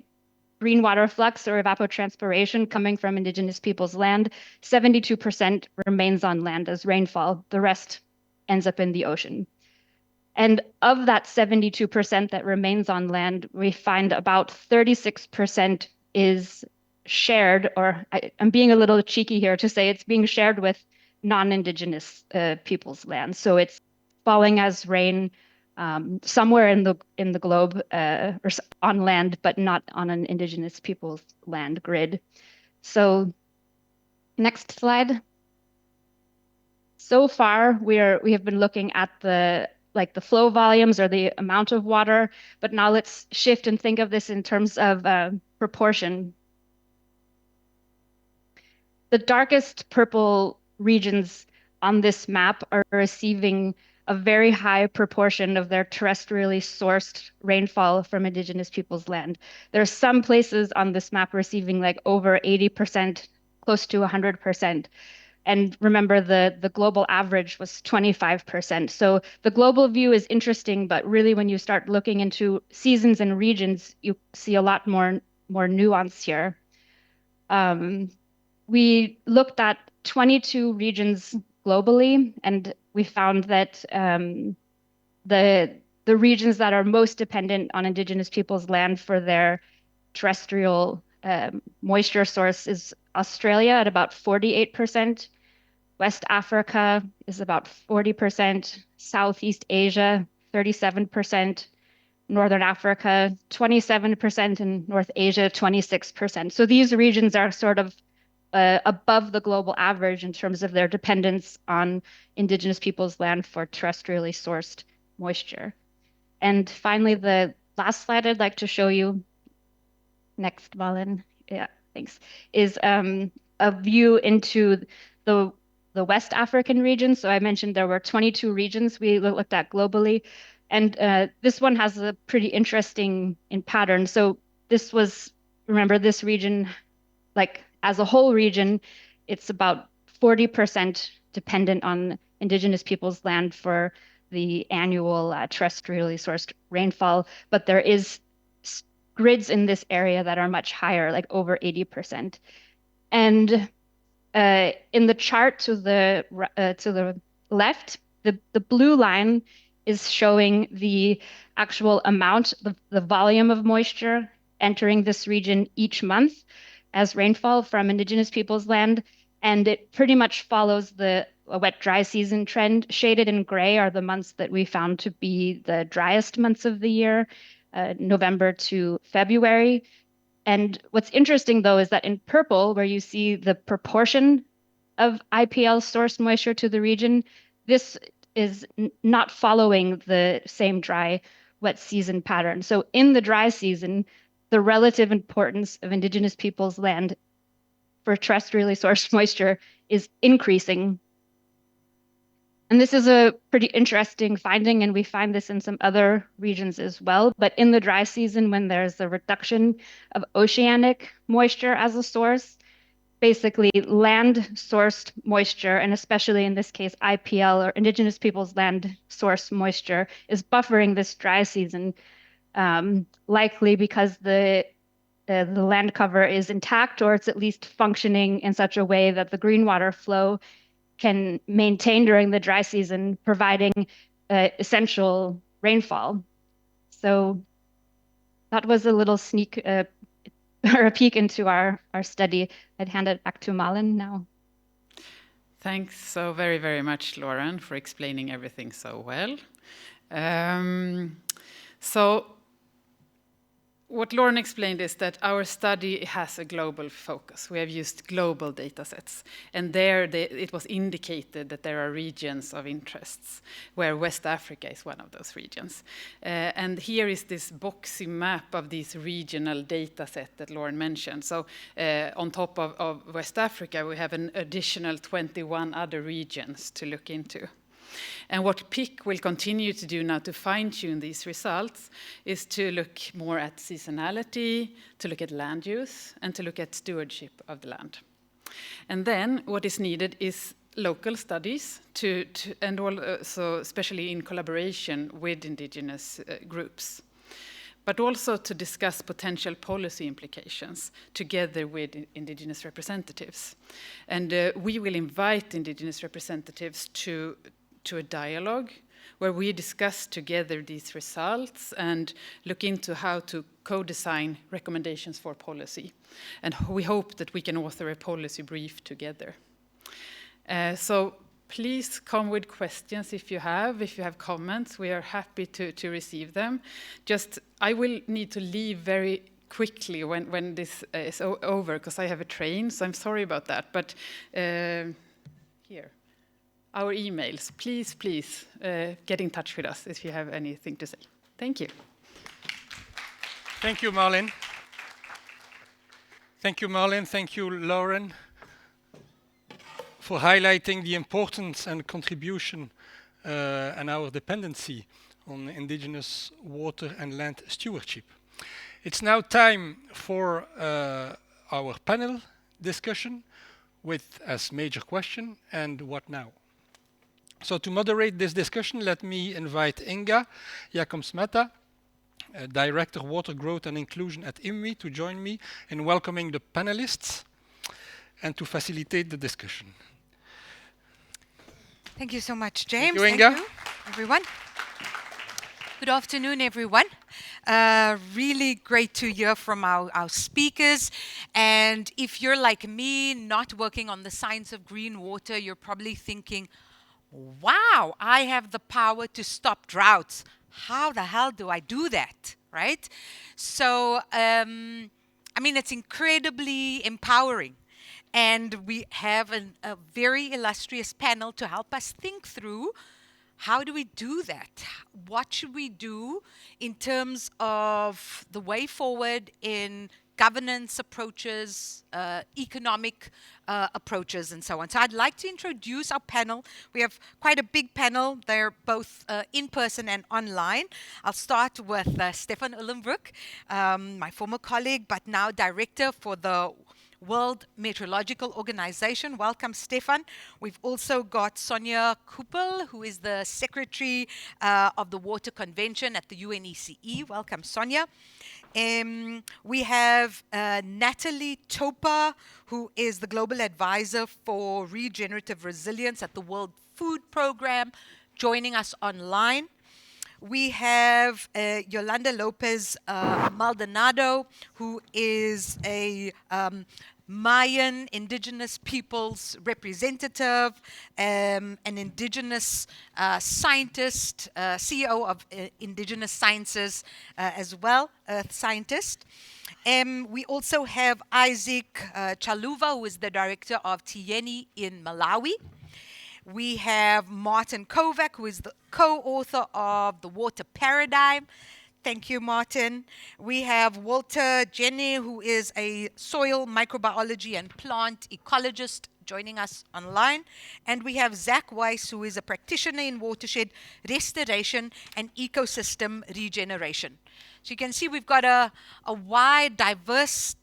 green water flux or evapotranspiration coming from indigenous peoples' land, 72% remains on land as rainfall. The rest ends up in the ocean. And of that 72% that remains on land, we find about 36% is shared, or I'm being a little cheeky here to say it's being shared with non-indigenous people's land. So it's falling as rain somewhere in the globe or on land, but not on an indigenous people's land grid. So next slide. So far, we have been looking at the flow volumes or the amount of water, but now let's shift and think of this in terms of proportion. The darkest purple regions on this map are receiving a very high proportion of their terrestrially sourced rainfall from indigenous peoples' land. There are some places on this map receiving like over 80%, close to 100%. And remember, the global average was 25%. So the global view is interesting, but really when you start looking into seasons and regions, you see a lot more nuance here. We looked at 22 regions globally, and we found that the regions that are most dependent on indigenous peoples' land for their terrestrial moisture source is Australia at about 48%. West Africa is about 40%, Southeast Asia, 37%, Northern Africa, 27%, and North Asia, 26%. So these regions are sort of above the global average in terms of their dependence on indigenous peoples' land for terrestrially sourced moisture. And finally, the last slide I'd like to show you, next, Malin, yeah, thanks, is a view into the West African region. So I mentioned there were 22 regions we looked at globally. And this one has a pretty interesting pattern. So this was, remember, this region, like as a whole region, it's about 40% dependent on indigenous peoples' land for the annual terrestrially sourced rainfall. But there is grids in this area that are much higher, like over 80%. And in the chart to the left, the blue line is showing the actual amount, the volume of moisture entering this region each month as rainfall from indigenous peoples' land. And it pretty much follows the wet dry season trend. Shaded in gray are the months that we found to be the driest months of the year, November to February. And what's interesting, though, is that in purple, where you see the proportion of IPL source moisture to the region, this is not following the same dry, wet season pattern. So in the dry season, the relative importance of Indigenous peoples' land for terrestrially sourced moisture is increasing. And this is a pretty interesting finding, and we find this in some other regions as well. But in the dry season, when there's a reduction of oceanic moisture as a source, basically land-sourced moisture, and especially in this case, IPL or Indigenous peoples' land-sourced moisture, is buffering this dry season, likely because the land cover is intact, or it's at least functioning in such a way that the green water flow can maintain during the dry season, providing essential rainfall. So that was a little sneak or a peek into our study. I'd hand it back to Malin now. Thanks so very, very much, Lauren, for explaining everything so well. So what Lauren explained is that our study has a global focus. We have used global data sets, and there it was indicated that there are regions of interests, where West Africa is one of those regions. And here is this boxy map of these regional data set that Lauren mentioned. So on top of West Africa, we have an additional 21 other regions to look into. And what PIC will continue to do now to fine-tune these results is to look more at seasonality, to look at land use, and to look at stewardship of the land. And then what is needed is local studies, and also especially in collaboration with Indigenous groups, but also to discuss potential policy implications together with Indigenous representatives. And we will invite Indigenous representatives to a dialogue where we discuss together these results and look into how to co-design recommendations for policy. And we hope that we can author a policy brief together. So please come with questions if you have comments. We are happy to receive them. Just, I will need to leave very quickly when this is over, because I have a train, so I'm sorry about that. But here. Our emails. Please get in touch with us if you have anything to say. Thank you. Thank you, Malin. Thank you, Malin. Thank you, Lauren, for highlighting the importance and contribution and our dependency on Indigenous water and land stewardship. It's now time for our panel discussion with as major question, and what now? So to moderate this discussion, let me invite Inga Jakobsmata, Director Water Growth and Inclusion at IMWI, to join me in welcoming the panelists and to facilitate the discussion. Thank you so much, James. Thank you, Inga. Thank you, everyone. Good afternoon, everyone. Really great to hear from our speakers. And if you're like me, not working on the science of green water, you're probably thinking, wow, I have the power to stop droughts. How the hell do I do that, right? So, I mean, it's incredibly empowering. And we have a very illustrious panel to help us think through how do we do that? What should we do in terms of the way forward in governance approaches, economic approaches, and so on. So I'd like to introduce our panel. We have quite a big panel. They're both in person and online. I'll start with Stefan Uhlenbroek, my former colleague, but now director for the World Meteorological Organization. Welcome, Stefan. We've also got Sonia Kuppel, who is the Secretary of the Water Convention at the UNECE. Welcome, Sonia. We have Natalie Topa, who is the Global Advisor for Regenerative Resilience at the World Food Programme, joining us online. We have Yolanda Lopez Maldonado, who is a Mayan Indigenous peoples representative, an Indigenous scientist, CEO of Indigenous Sciences as well, earth scientist. We also have Isaac Chaluva, who is the director of Tieni in Malawi. We have Martin Kovac, who is the co-author of The Water Paradigm. Thank you, Martin. We have Walter Jenny, who is a soil microbiology and plant ecologist, joining us online. And we have Zach Weiss, who is a practitioner in watershed restoration and ecosystem regeneration. So you can see we've got a wide, diverse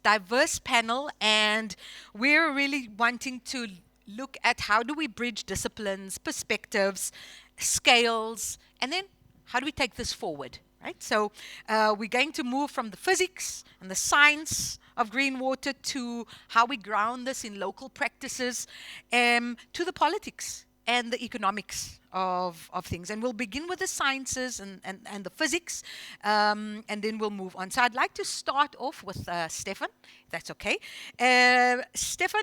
panel, and we're really wanting to look at how do we bridge disciplines, perspectives, scales, and then how do we take this forward, right? So we're going to move from the physics and the science of green water to how we ground this in local practices, to the politics and the economics of things. And we'll begin with the sciences and the physics, and then we'll move on. So I'd like to start off with Stefan, if that's okay. Stefan,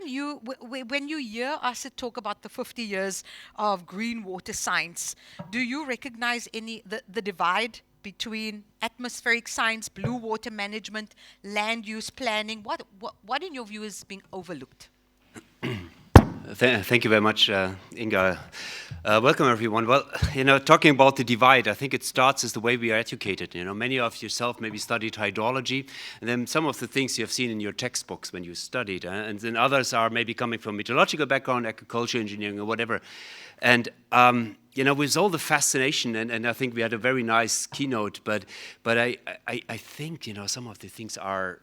when you hear us talk about the 50 years of green water science, do you recognize the divide between atmospheric science, blue water management, land use planning? What in your view is being overlooked? Thank you very much, Inga. Welcome, everyone. Well, talking about the divide, I think it starts as the way we are educated. Many of yourself maybe studied hydrology, and then some of the things you have seen in your textbooks when you studied, and then others are maybe coming from meteorological background, agriculture, engineering, or whatever. And with all the fascination, and I think we had a very nice keynote, but I think some of the things are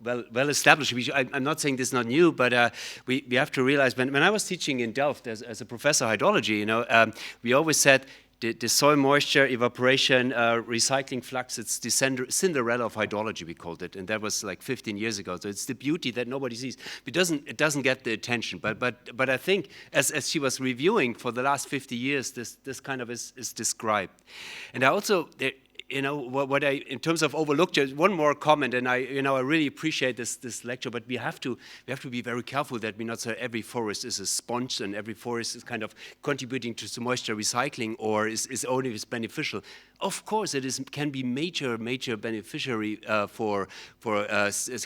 well established. I'm not saying this is not new, but we have to realize when I was teaching in Delft as a professor of hydrology, we always said the soil moisture, evaporation, recycling flux, it's the Cinderella of hydrology, we called it, and that was like 15 years ago. So it's the beauty that nobody sees. It doesn't get the attention, but I think as she was reviewing for the last 50 years, this kind of is described. And I also what I, in terms of overlooked, just one more comment, and I really appreciate this lecture, but we have to be very careful that we not say every forest is a sponge and every forest is kind of contributing to some moisture recycling or is only beneficial. Of course, can be major beneficiary for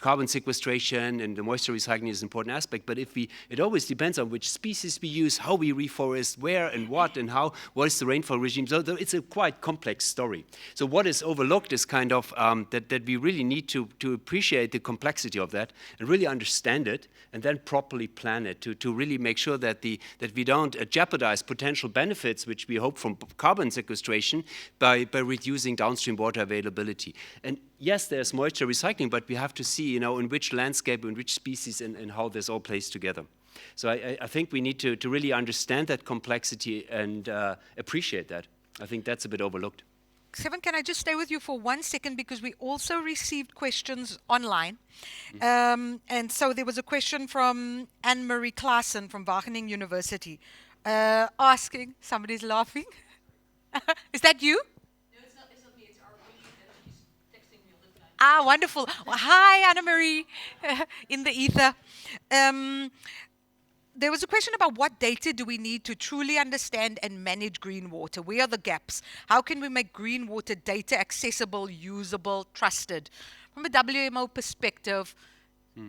carbon sequestration, and the moisture recycling is an important aspect. But it always depends on which species we use, how we reforest, where and what and how, what is the rainfall regime. So it's a quite complex story. So what is overlooked is kind of that we really need to appreciate the complexity of that and really understand it, and then properly plan it to really make sure that we don't jeopardize potential benefits which we hope from carbon sequestration by reducing downstream water availability. And yes, there's moisture recycling, but we have to see, in which landscape, in which species, and how this all plays together. So I think we need to really understand that complexity and appreciate that. I think that's a bit overlooked. Stefan, can I just stay with you for 1 second, because we also received questions online. And so there was a question from Anne-Marie Klaassen from Wageningen University asking, somebody's laughing. Is that you? No, it's not me. It's our colleague, and she's texting me all the time. Ah, wonderful. Well, hi, Anna-Marie, in the ether. There was a question about what data do we need to truly understand and manage green water? Where are the gaps? How can we make green water data accessible, usable, trusted? From a WMO perspective,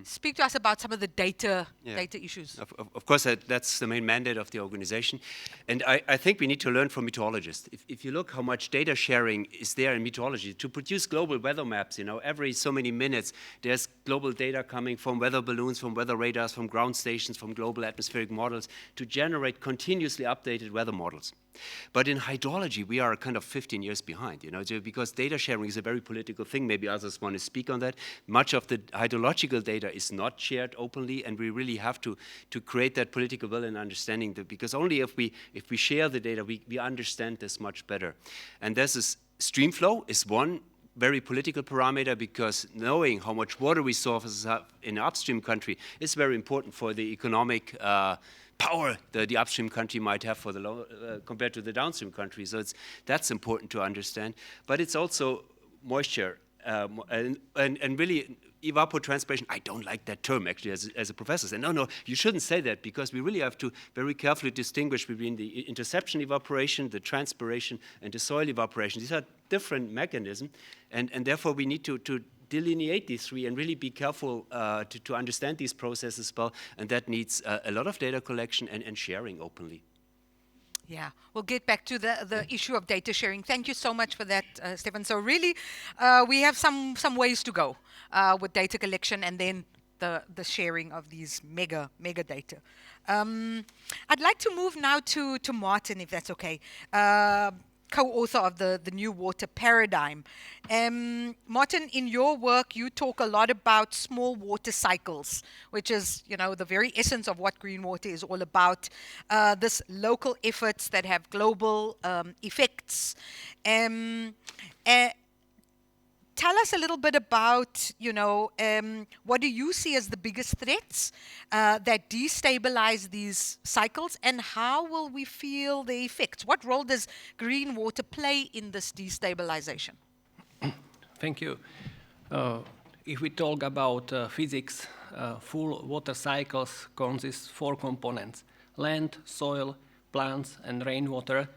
speak to us about some of the data issues. Of course, that's the main mandate of the organization. And I think we need to learn from meteorologists. If you look how much data sharing is there in meteorology, to produce global weather maps, every so many minutes, there's global data coming from weather balloons, from weather radars, from ground stations, from global atmospheric models to generate continuously updated weather models. But in hydrology, we are kind of 15 years behind, because data sharing is a very political thing. Maybe others want to speak on that. Much of the hydrological data is not shared openly, and we really have to create that political will and understanding, because only if we share the data, we understand this much better. And this is stream flow is one very political parameter, because knowing how much water resources have in an upstream country is very important for the economic power that the upstream country might have for compared to the downstream country. So that's important to understand. But it's also moisture and really evapotranspiration, I don't like that term actually as a professor. Say, no, you shouldn't say that, because we really have to very carefully distinguish between the interception evaporation, the transpiration, and the soil evaporation. These are different mechanisms, and therefore we need to delineate these three and really be careful to understand these processes well, and that needs a lot of data collection and sharing openly. Yeah, we'll get back to the issue of data sharing. Thank you so much for that, Stefan. So really, we have some ways to go with data collection and then the sharing of these mega data. I'd like to move now to Martin, if that's okay. Co-author of the New Water Paradigm. Martin, in your work, you talk a lot about small water cycles, which is, the very essence of what green water is all about. This local efforts that have global effects. Tell us a little bit about, what do you see as the biggest threats that destabilize these cycles, and how will we feel the effects? What role does green water play in this destabilization? Thank you. If we talk about physics, full water cycles consist 4 components: land, soil, plants, and rainwater.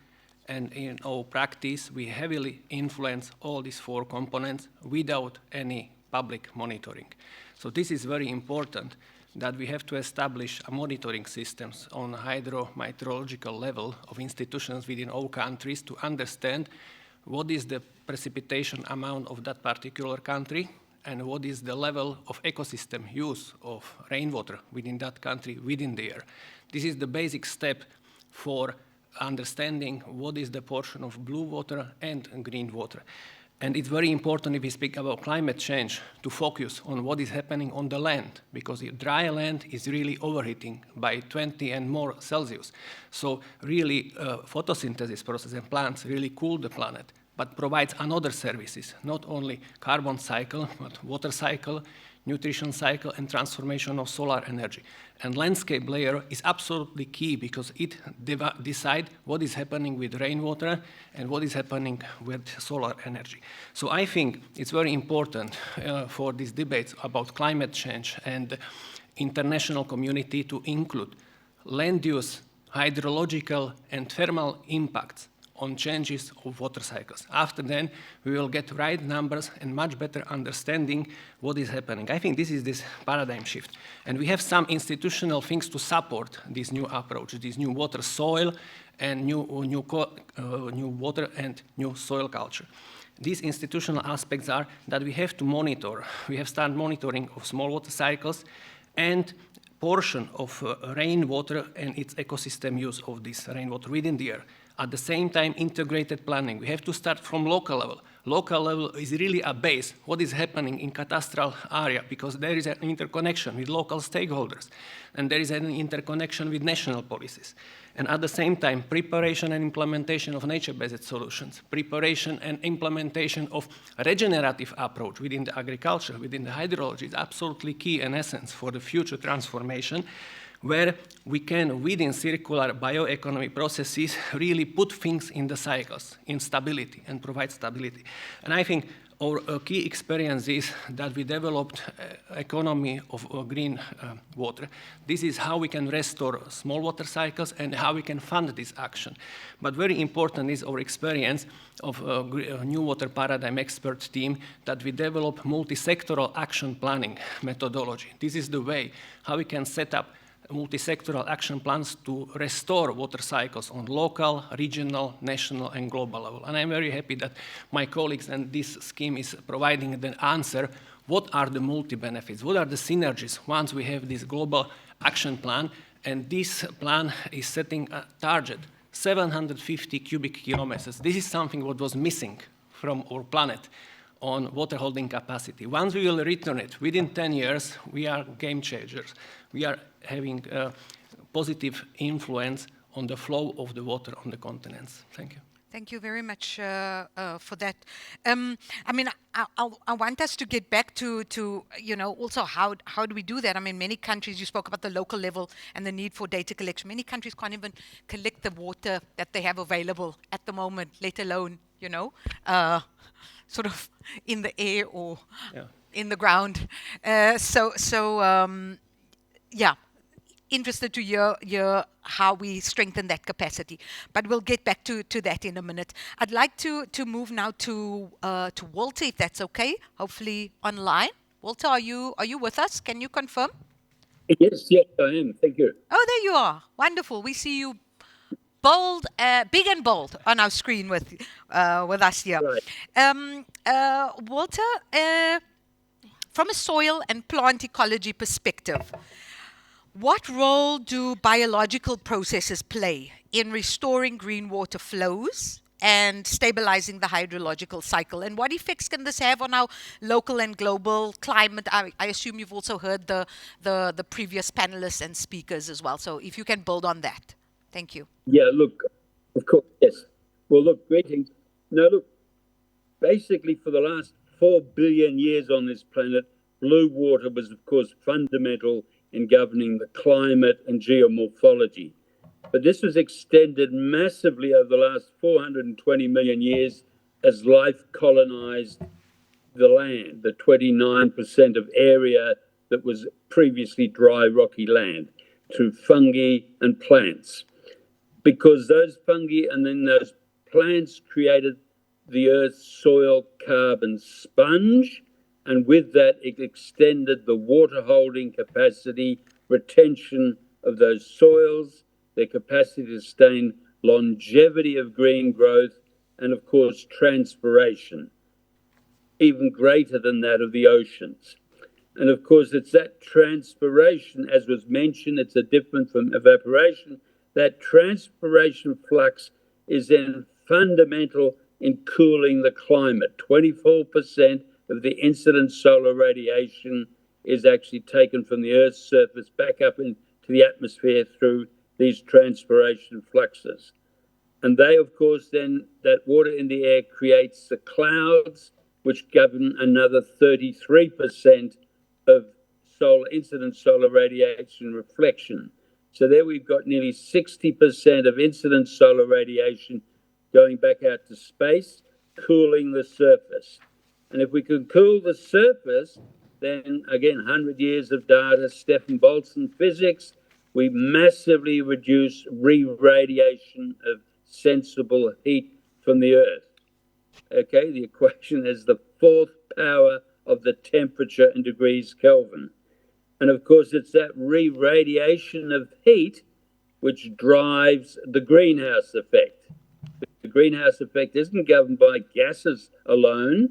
And in our practice, we heavily influence all these 4 components without any public monitoring. So this is very important, that we have to establish a monitoring systems on hydrometeorological level of institutions within all countries to understand what is the precipitation amount of that particular country and what is the level of ecosystem use of rainwater within that country within the year. This is the basic step for understanding what is the portion of blue water and green water. And it's very important, if we speak about climate change, to focus on what is happening on the land, because dry land is really overheating by 20 and more Celsius. So really photosynthesis process and plants really cool the planet, but provides another services, not only carbon cycle, but water cycle, nutrition cycle, and transformation of solar energy. And landscape layer is absolutely key, because it decides what is happening with rainwater and what is happening with solar energy. So I think it's very important for these debates about climate change and international community to include land use, hydrological, and thermal impacts on changes of water cycles. After then, we will get right numbers and much better understanding what is happening. I think this is this paradigm shift. And we have some institutional things to support this new approach, this new water soil and new water and new soil culture. These institutional aspects are that we have to monitor. We have started monitoring of small water cycles and portion of rainwater and its ecosystem use of this rainwater within the year. At the same time, integrated planning. We have to start from local level. Local level is really a base, what is happening in cadastral area, because there is an interconnection with local stakeholders, and there is an interconnection with national policies. And at the same time, preparation and implementation of nature-based solutions, preparation and implementation of regenerative approach within the agriculture, within the hydrology is absolutely key and essence for the future transformation, where we can, within circular bioeconomy processes, really put things in the cycles, in stability, and provide stability. And I think our key experience is that we developed economy of green water. This is how we can restore small water cycles and how we can fund this action. But very important is our experience of a new water paradigm expert team, that we develop multi-sectoral action planning methodology. This is the way how we can set up multi-sectoral action plans to restore water cycles on local, regional, national, and global level. And I'm very happy that my colleagues and this scheme is providing the answer. What are the multi-benefits? What are the synergies once we have this global action plan? And this plan is setting a target, 750 cubic kilometers. This is something what was missing from our planet on water holding capacity. Once we will return it, within 10 years, we are game changers. We are having a positive influence on the flow of the water on the continents. Thank you. Thank you very much for that. I mean, I want us to get back to also how do we do that? I mean, many countries, you spoke about the local level and the need for data collection. Many countries can't even collect the water that they have available at the moment, let alone, sort of in the air or Yeah. in the ground. Yeah, interested to hear how we strengthen that capacity. But we'll get back to that in a minute. I'd like to move now to Walter, if that's okay. Hopefully online. Walter, are you with us? Can you confirm? Yes, I am. Thank you. Oh, there you are. Wonderful. We see you bold, big and bold on our screen with us here. Right. Walter, from a soil and plant ecology perspective, what role do biological processes play in restoring green water flows and stabilizing the hydrological cycle? And what effects can this have on our local and global climate? I assume you've also heard the previous panelists and speakers as well. So if you can build on that. Thank you. Yeah, look, of course, yes. Well, look, greetings. No, look, basically for the last 4 billion years on this planet, blue water was, of course, fundamental in governing the climate and geomorphology. But this was extended massively over the last 420 million years as life colonized the land, the 29% of area that was previously dry, rocky land, through fungi and plants. Because those fungi and then those plants created the Earth's soil carbon sponge, and with that, it extended the water holding capacity, retention of those soils, their capacity to sustain longevity of green growth, and of course, transpiration, even greater than that of the oceans. And of course, it's that transpiration, as was mentioned, it's a different from evaporation. That transpiration flux is then fundamental in cooling the climate. 24% of the incident solar radiation is actually taken from the Earth's surface back up into the atmosphere through these transpiration fluxes. And they, of course, then, that water in the air creates the clouds, which govern another 33% of incident solar radiation reflection. So there we've got nearly 60% of incident solar radiation going back out to space, cooling the surface. And if we can cool the surface, then again, 100 years of data, Stefan Boltzmann physics, we massively reduce re-radiation of sensible heat from the Earth. Okay, the equation is the fourth power of the temperature in degrees Kelvin. And of course, it's that re-radiation of heat which drives the greenhouse effect. The greenhouse effect isn't governed by gases alone,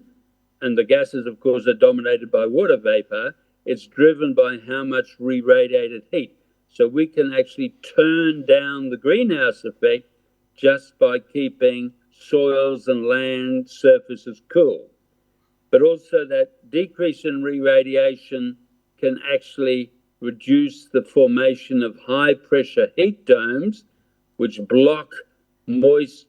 and the gases, of course, are dominated by water vapor. It's driven by how much re-radiated heat. So we can actually turn down the greenhouse effect just by keeping soils and land surfaces cool. But also that decrease in re-radiation can actually reduce the formation of high pressure heat domes, which block moist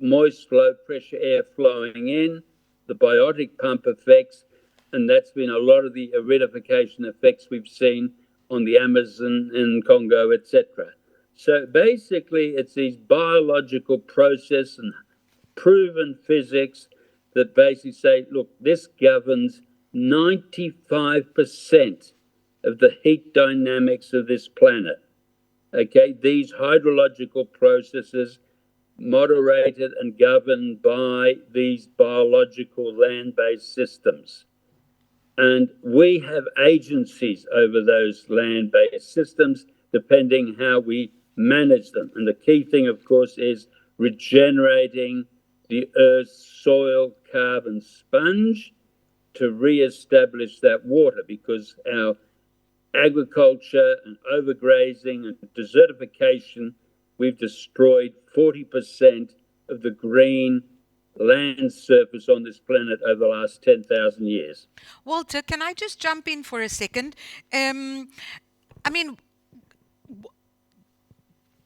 low pressure air flowing in, the biotic pump effects, and that's been a lot of the aridification effects we've seen on the Amazon and Congo, etc. So basically, it's these biological processes and proven physics that basically say, look, this governs 95% of the heat dynamics of this planet. Okay, these hydrological processes moderated and governed by these biological land-based systems. And we have agencies over those land-based systems, depending how we manage them. And the key thing, of course, is regenerating the Earth's soil carbon sponge to re-establish that water, because our agriculture and overgrazing and desertification, we've destroyed 40% of the green land surface on this planet over the last 10,000 years. Walter, can I just jump in for a second?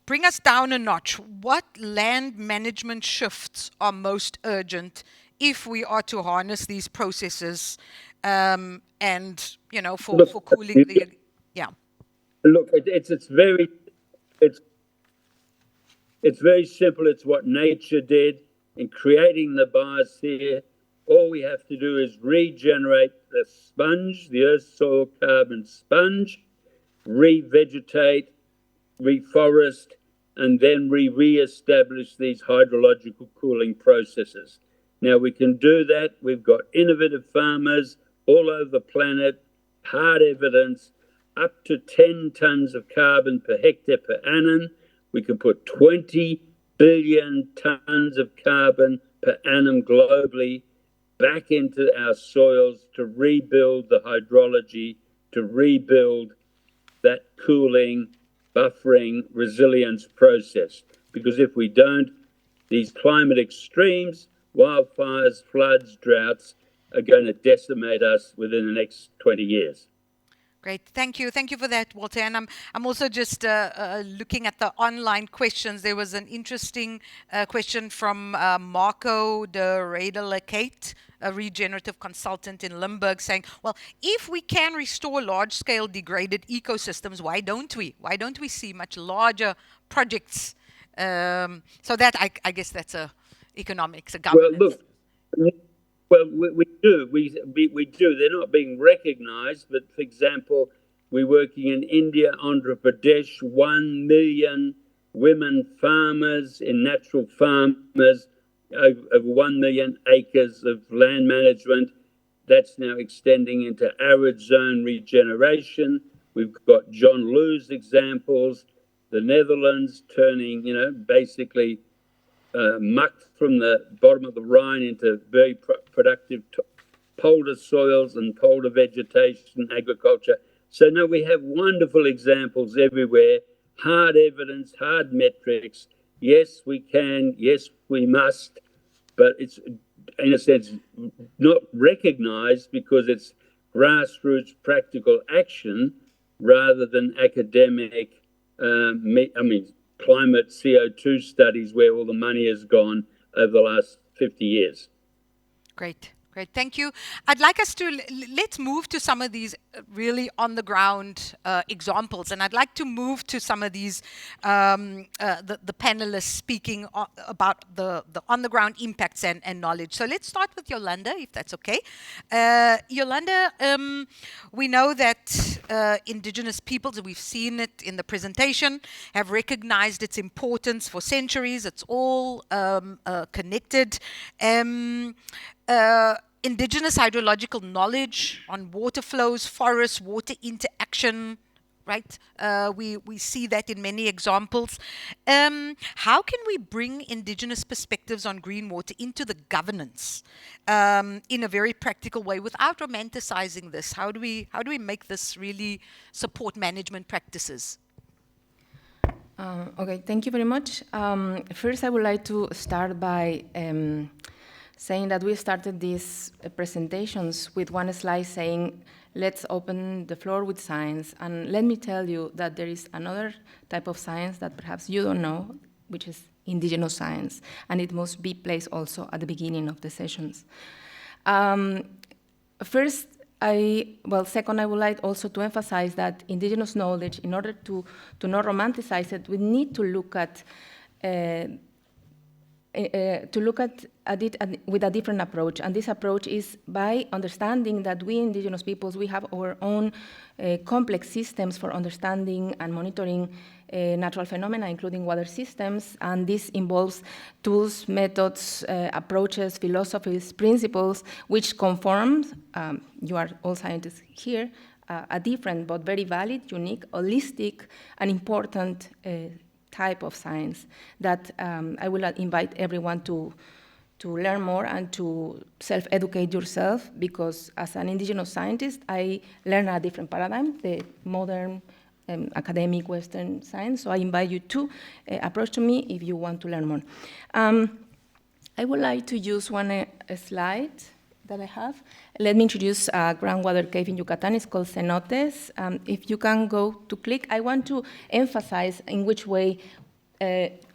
Bring us down a notch. What land management shifts are most urgent if we are to harness these processes and, for cooling the... Yeah. Look, it's very simple. It's what nature did in creating the biosphere. All we have to do is regenerate the sponge, the Earth's soil carbon sponge, revegetate, reforest, and then re-establish these hydrological cooling processes. Now we can do that. We've got innovative farmers all over the planet, hard evidence, up to 10 tons of carbon per hectare per annum. We can put 20 billion tons of carbon per annum globally back into our soils to rebuild the hydrology, to rebuild that cooling, buffering, resilience process. Because if we don't, these climate extremes, wildfires, floods, droughts, are going to decimate us within the next 20 years. Great, thank you for that, Walter. And I'm also just looking at the online questions. There was an interesting question from Marco de Redelekate, a regenerative consultant in Limburg, saying, well, if we can restore large-scale degraded ecosystems, why don't we? Why don't we see much larger projects? So that, I guess that's economics, a governance. Well, we do. We do. They're not being recognized, but for example, we're working in India, Andhra Pradesh, 1 million women farmers in natural farmers, over 1 million acres of land management. That's now extending into arid zone regeneration. We've got John Lew's examples, the Netherlands turning, basically muck from the bottom of the Rhine into very productive polder soils and polder vegetation, agriculture. So no, we have wonderful examples everywhere, hard evidence, hard metrics. Yes, we can, yes, we must, but it's, in a sense, not recognized because it's grassroots practical action rather than academic, climate CO2 studies where all the money has gone over the last 50 years. Great, thank you. I'd like us to, let's move to some of these really on the ground examples. And I'd like to move to some of these, the panelists speaking about the on the ground impacts and knowledge. So let's start with Yolanda, if that's okay. Yolanda, we know that Indigenous peoples, and we've seen it in the presentation, have recognized its importance for centuries. It's all connected. Indigenous hydrological knowledge on water flows, forests, water interaction, right? We see that in many examples. How can we bring Indigenous perspectives on green water into the governance in a very practical way without romanticizing this? How do we make this really support management practices? Okay, thank you very much. First, I would like to start by saying that we started these presentations with one slide saying, let's open the floor with science. And let me tell you that there is another type of science that perhaps you don't know, which is indigenous science. And it must be placed also at the beginning of the sessions. Second, I would like also to emphasize that indigenous knowledge, in order to not romanticize it, we need to look at it with a different approach. And this approach is by understanding that we indigenous peoples, we have our own complex systems for understanding and monitoring natural phenomena, including water systems. And this involves tools, methods, approaches, philosophies, principles, which conform, you are all scientists here, a different but very valid, unique, holistic, and important type of science that I will invite everyone to learn more and to self-educate yourself, because as an indigenous scientist, I learn a different paradigm, the modern academic Western science. So I invite you to approach to me if you want to learn more. I would like to use one slide that I have. Let me introduce a groundwater cave in Yucatan. It's called cenotes. If you can go to click, I want to emphasize in which way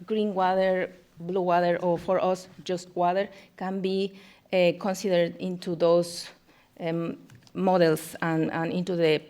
green water, blue water, or for us, just water, can be considered into those models and into the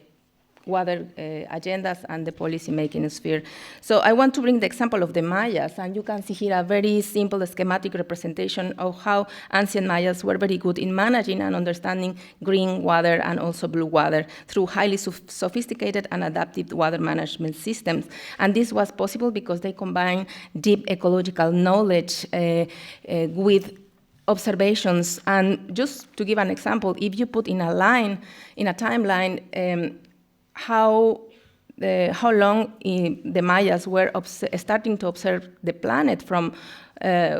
water agendas and the policy-making sphere. So I want to bring the example of the Mayas, and you can see here a very simple schematic representation of how ancient Mayas were very good in managing and understanding green water and also blue water through highly sophisticated and adaptive water management systems. And this was possible because they combined deep ecological knowledge with observations. And just to give an example, if you put in a line, in a timeline, how long the Mayas were starting to observe the planet from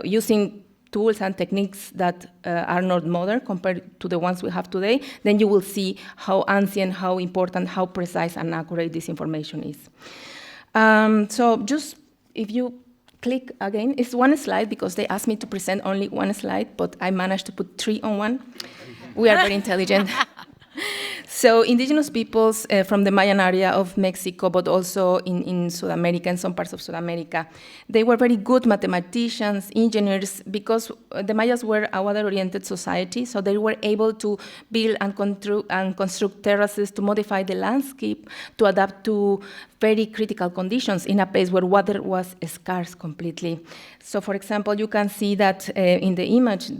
using tools and techniques that are not modern compared to the ones we have today, then you will see how ancient, how important, how precise and accurate this information is. So just if you click again, it's one slide because they asked me to present only one slide, but I managed to put 3 on one. We are very intelligent. So indigenous peoples from the Mayan area of Mexico, but also in South America, in some parts of South America, they were very good mathematicians, engineers, because the Mayas were a water-oriented society, so they were able to build and construct terraces to modify the landscape to adapt to very critical conditions in a place where water was scarce completely. So for example, you can see that in the image,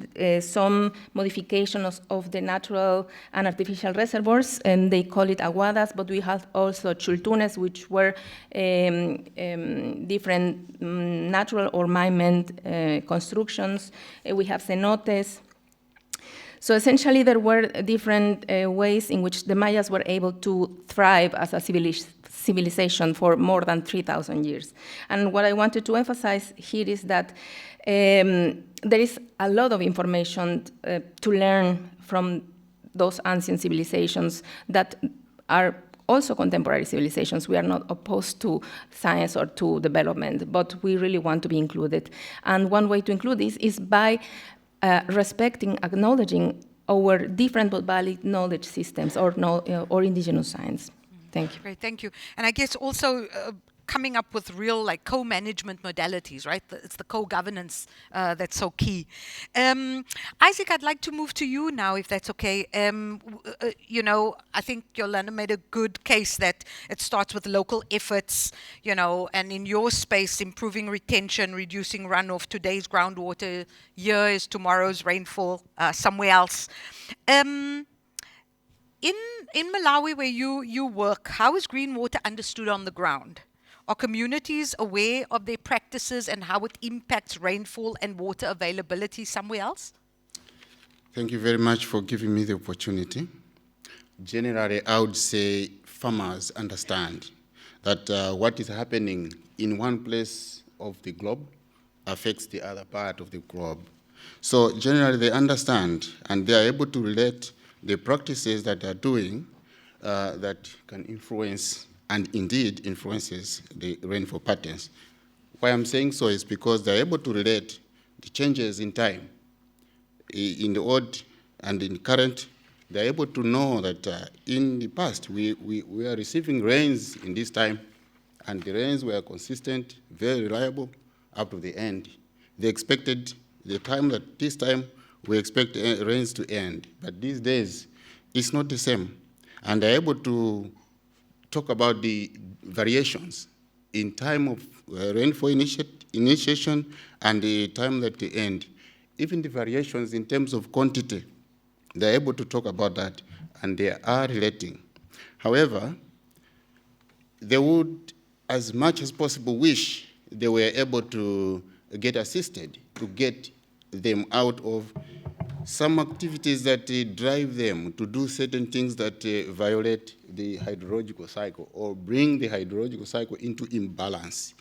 some modifications of the natural and artificial reservoirs, and they call it aguadas, but we have also chultunes, which were different natural or man-made constructions. We have cenotes. So essentially, there were different ways in which the Mayas were able to thrive as a civilization for more than 3,000 years. And what I wanted to emphasize here is that there is a lot of information to learn from those ancient civilizations that are also contemporary civilizations. We are not opposed to science or to development, but we really want to be included. And one way to include this is by respecting, acknowledging our different but valid knowledge systems or indigenous science. Thank you. Great, thank you. And I guess also coming up with real like co-management modalities, right? It's the co-governance that's so key. Isaac, I'd like to move to you now, if that's okay. You know, I think Yolanda made a good case that it starts with local efforts, you know, and in your space, improving retention, reducing runoff. Today's groundwater, here is tomorrow's rainfall somewhere else. In Malawi, where you work, how is green water understood on the ground? Are communities aware of their practices and how it impacts rainfall and water availability somewhere else? Thank you very much for giving me the opportunity. Generally, I would say farmers understand that what is happening in one place of the globe affects the other part of the globe. So generally, they understand and they are able to relate the practices that they are doing that can influence and indeed influences the rainfall patterns. Why I'm saying so is because they're able to relate the changes in time. In the old and in current, they're able to know that in the past we are receiving rains in this time, and the rains were consistent, very reliable, up to the end. They expected the time that this time we expect rains to end, but these days it's not the same. And they're able to talk about the variations in time of rainfall initiation and the time that they end. Even the variations in terms of quantity, they're able to talk about that, and they are relating. However, they would, as much as possible, wish they were able to get assisted to get them out of some activities that drive them to do certain things that violate the hydrological cycle or bring the hydrological cycle into imbalance.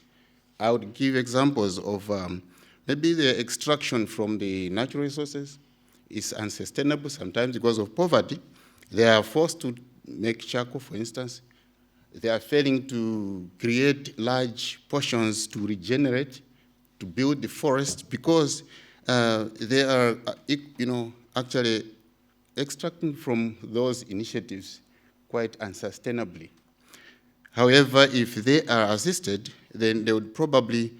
I would give examples of maybe the extraction from the natural resources is unsustainable sometimes because of poverty. They are forced to make charcoal, for instance. They are failing to create large portions to regenerate, to build the forest because they are, actually extracting from those initiatives quite unsustainably. However, if they are assisted, then they would probably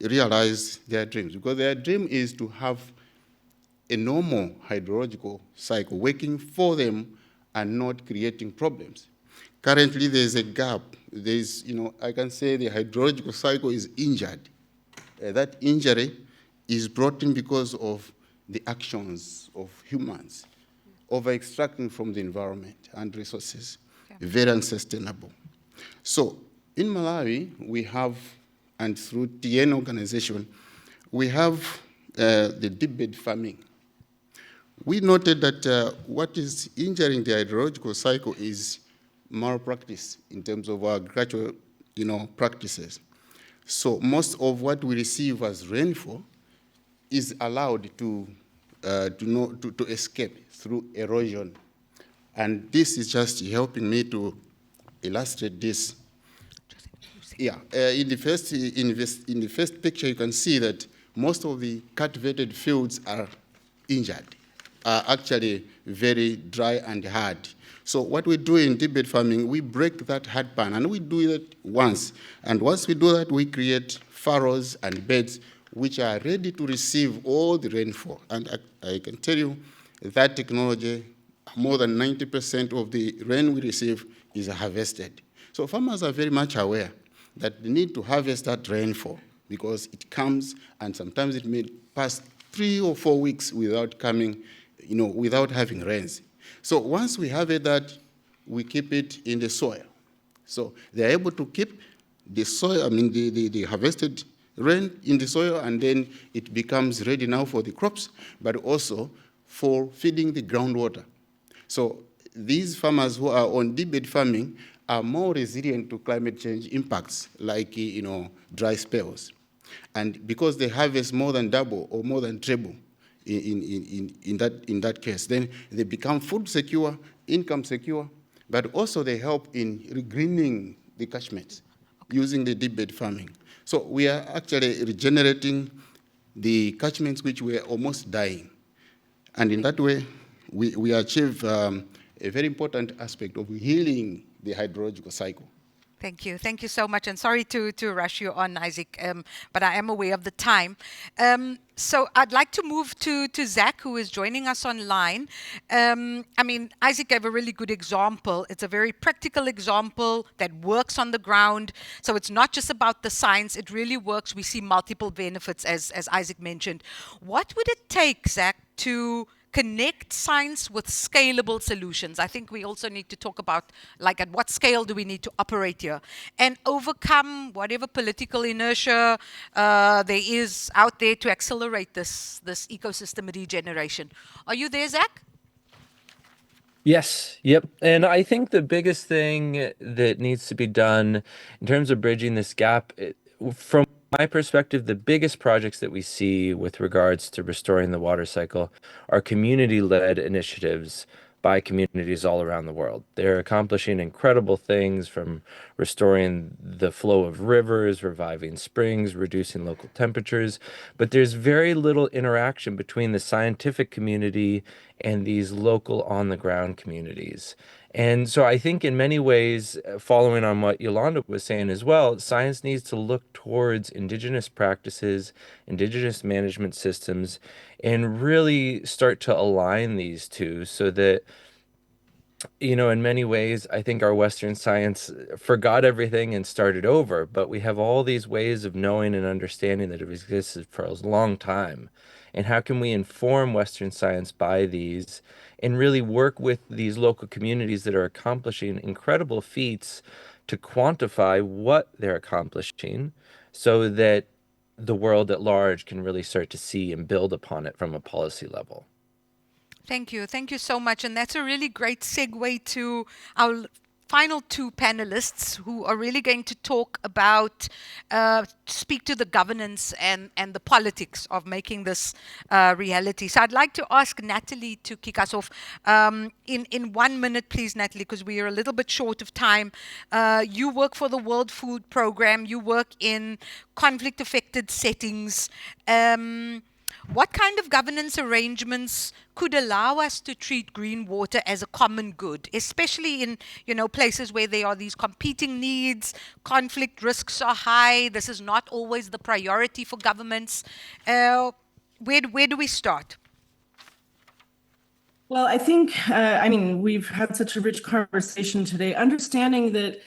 realize their dreams, because their dream is to have a normal hydrological cycle working for them and not creating problems. Currently, there's a gap. There's, I can say the hydrological cycle is injured. That injury is brought in because of the actions of humans, over-extracting from the environment and resources, very unsustainable. So in Malawi, we have, and through TN organization, we have the deep bed farming. We noted that what is injuring the hydrological cycle is malpractice in terms of our agricultural, practices. So most of what we receive as rainfall is allowed to escape through erosion. And this is just helping me to illustrate this. Yeah, in the first picture, you can see that most of the cultivated fields are injured, are actually very dry and hard. So what we do in deep bed farming, we break that hard pan, and we do it once. And once we do that, we create furrows and beds which are ready to receive all the rainfall. And I can tell you that technology, more than 90% of the rain we receive is harvested. So farmers are very much aware that they need to harvest that rainfall because it comes, and sometimes it may pass 3 or 4 weeks without coming, without having rains. So once we harvest that, we keep it in the soil. So they're able to keep the soil, the harvested rain in the soil, and then it becomes ready now for the crops, but also for feeding the groundwater. So these farmers who are on deep bed farming are more resilient to climate change impacts, like dry spells. And because they harvest more than double or more than triple in that case, then they become food secure, income secure, but also they help in regreening the catchments using the deep bed farming. So we are actually regenerating the catchments which were almost dying. And in that way, we achieve a very important aspect of healing the hydrological cycle. Thank you. Thank you so much. And sorry to rush you on, Isaac, but I am aware of the time. So I'd like to move to Zach, who is joining us online. Isaac gave a really good example. It's a very practical example that works on the ground. So it's not just about the science. It really works. We see multiple benefits, as Isaac mentioned. What would it take, Zach, to connect science with scalable solutions? I think we also need to talk about, at what scale do we need to operate here and overcome whatever political inertia there is out there to accelerate this ecosystem regeneration. Are you there, Zach? Yes, yep. And I think the biggest thing that needs to be done in terms of bridging this gap, from my perspective, the biggest projects that we see with regards to restoring the water cycle are community-led initiatives by communities all around the world. They're accomplishing incredible things, from restoring the flow of rivers, reviving springs, reducing local temperatures, but there's very little interaction between the scientific community and these local on-the-ground communities. And so I think in many ways, following on what Yolanda was saying as well, science needs to look towards indigenous practices, indigenous management systems, and really start to align these two so that, in many ways, I think our Western science forgot everything and started over, but we have all these ways of knowing and understanding that have existed for a long time. And how can we inform Western science by these and really work with these local communities that are accomplishing incredible feats to quantify what they're accomplishing so that the world at large can really start to see and build upon it from a policy level? Thank you. Thank you so much. And that's a really great segue to our final two panelists who are really going to talk about, speak to the governance and the politics of making this reality. So I'd like to ask Natalie to kick us off. In 1 minute, please, Natalie, because we are a little bit short of time. You work for the World Food Programme. You work in conflict-affected settings. What kind of governance arrangements could allow us to treat green water as a common good, especially in places where there are these competing needs, conflict risks are high, this is not always the priority for governments? Where do we start? Well, I think, I mean, we've had such a rich conversation today. Understanding that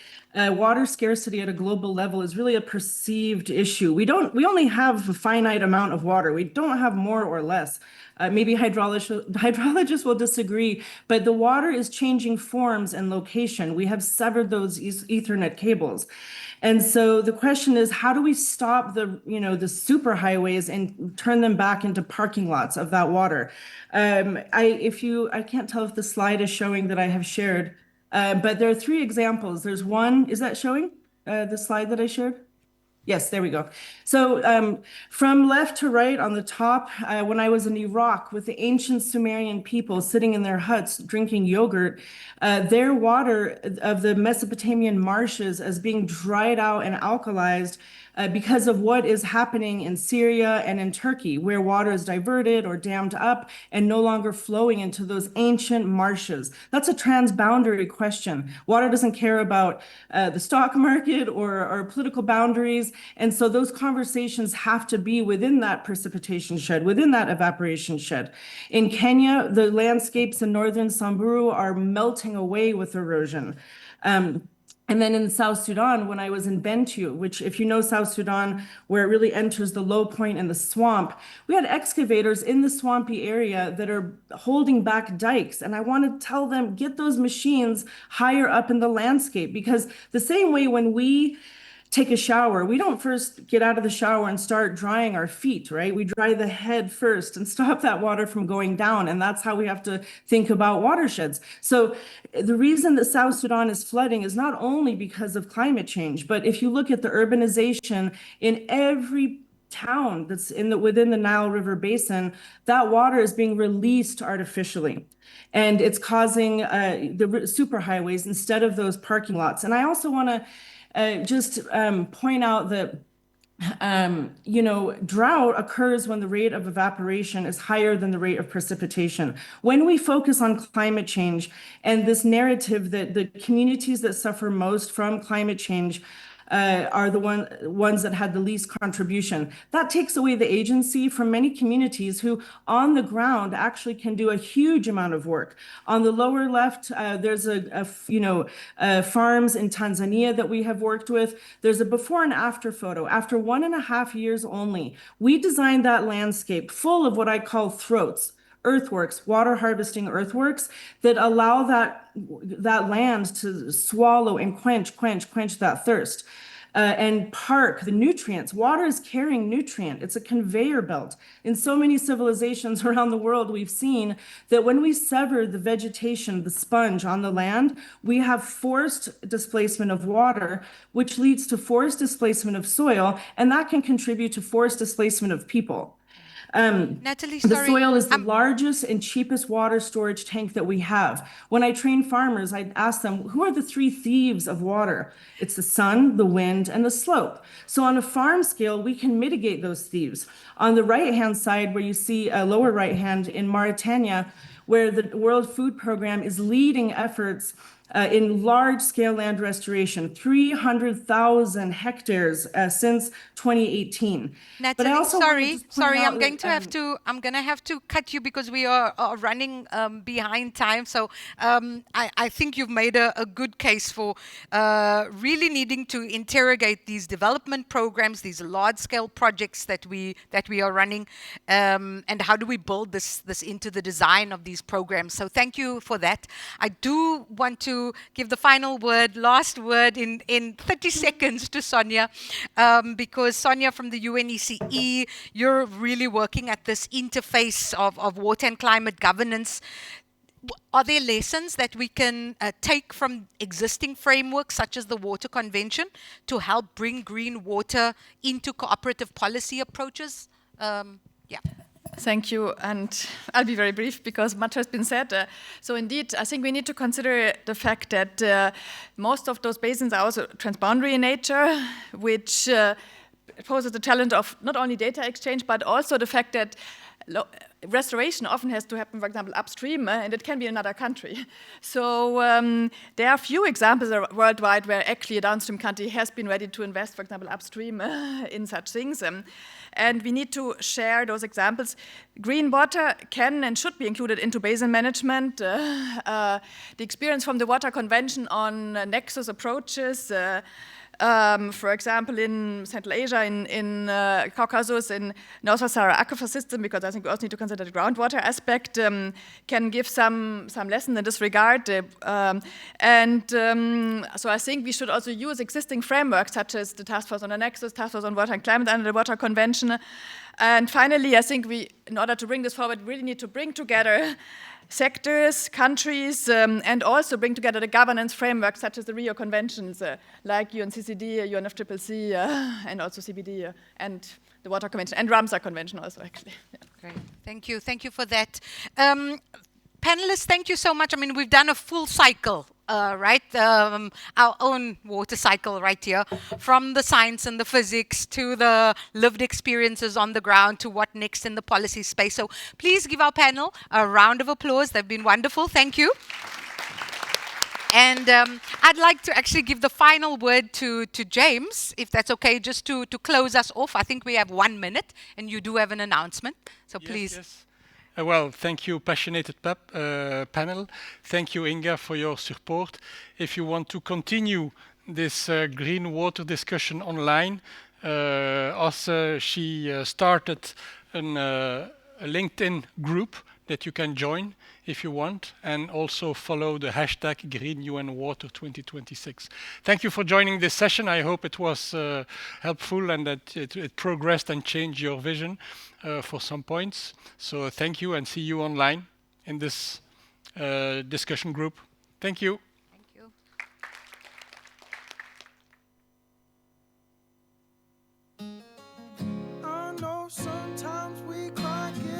water scarcity at a global level is really a perceived issue. We only have a finite amount of water. We don't have more or less. Maybe hydrologists will disagree, but the water is changing forms and location. We have severed those Ethernet cables. And so the question is, how do we stop the superhighways and turn them back into parking lots of that water? I can't tell if the slide is showing that I have shared, but there are 3 examples. There's one, is that showing the slide that I shared? Yes, there we go. So from left to right on the top, when I was in Iraq with the ancient Sumerian people sitting in their huts drinking yogurt, their water of the Mesopotamian marshes is being dried out and alkalized because of what is happening in Syria and in Turkey, where water is diverted or dammed up and no longer flowing into those ancient marshes. That's a transboundary question. Water doesn't care about the stock market or political boundaries. And so those conversations have to be within that precipitation shed, within that evaporation shed. In Kenya, the landscapes in northern Samburu are melting away with erosion. And then in South Sudan, when I was in Bentiu, which if you know South Sudan, where it really enters the low point in the swamp, we had excavators in the swampy area that are holding back dikes. And I want to tell them, get those machines higher up in the landscape, because the same way when we take a shower, we don't first get out of the shower and start drying our feet, right? We dry the head first and stop that water from going down. And that's how we have to think about watersheds. So the reason that South Sudan is flooding is not only because of climate change, but if you look at the urbanization in every town that's within the Nile River Basin, that water is being released artificially. And it's causing the superhighways instead of those parking lots. And I also want to just point out that, drought occurs when the rate of evaporation is higher than the rate of precipitation. When we focus on climate change and this narrative that the communities that suffer most from climate change are the ones that had the least contribution. That takes away the agency from many communities who on the ground actually can do a huge amount of work. On the lower left, there's farms in Tanzania that we have worked with. There's a before and after photo. After 1.5 years only, we designed that landscape full of what I call throats, earthworks, water harvesting earthworks that allow that land to swallow and quench that thirst. And park the nutrients. Water is carrying nutrient. It's a conveyor belt. In so many civilizations around the world, we've seen that when we sever the vegetation, the sponge on the land, we have forced displacement of water, which leads to forced displacement of soil, and that can contribute to forced displacement of people. Natalie, the soil is the largest and cheapest water storage tank that we have. When I train farmers, I ask them, who are the 3 thieves of water? It's the sun, the wind, and the slope. So on a farm scale, we can mitigate those thieves. On the right-hand side, where you see lower right-hand in Mauritania, where the World Food Program is leading efforts in large-scale land restoration, 300,000 hectares since 2018. Natalie, but I also sorry, I'm going to have to cut you because we are running behind time. So I think you've made a good case for really needing to interrogate these development programs, these large-scale projects that we are running, and how do we build this into the design of these programs. So thank you for that. I do want to give the final word, last word in 30 seconds to Sonia, because Sonia from the UNECE, you're really working at this interface of water and climate governance. Are there lessons that we can take from existing frameworks such as the Water Convention to help bring green water into cooperative policy approaches? Yeah. Thank you, and I'll be very brief because much has been said. So indeed, I think we need to consider the fact that most of those basins are also transboundary in nature, which poses the challenge of not only data exchange, but also the fact that restoration often has to happen, for example, upstream, and it can be in another country. So there are few examples worldwide where actually a downstream country has been ready to invest, for example, upstream in such things. And we need to share those examples. Green water can and should be included into basin management. The experience from the Water Convention on nexus approaches, for example, in Central Asia, in Caucasus, in North Sahara aquifer system, because I think we also need to consider the groundwater aspect, can give some lesson in this regard. So I think we should also use existing frameworks, such as the Task Force on the Nexus, Task Force on Water and Climate under the Water Convention. And finally, I think we, in order to bring this forward, really need to bring together sectors, countries, and also bring together the governance frameworks such as the Rio Conventions, like UNCCD, UNFCCC, and also CBD, and the Water Convention, and Ramsar Convention also, actually. Yeah. Great, thank you for that. Panelists, thank you so much. I mean, we've done a full cycle, right? Our own water cycle right here, from the science and the physics to the lived experiences on the ground to what next in the policy space. So please give our panel a round of applause. They've been wonderful. Thank you. And I'd like to actually give the final word to James, if that's okay, just to close us off. I think we have 1 minute, and you do have an announcement. So please. Yes. Well, thank you, passionate panel. Thank you, Inga, for your support. If you want to continue this green water discussion online, she started a LinkedIn group that you can join if you want, and also follow the hashtag GreenUNWater 2026. Thank you for joining this session. I hope it was helpful and that it progressed and changed your vision for some points. So thank you, and see you online in this discussion group. Thank you.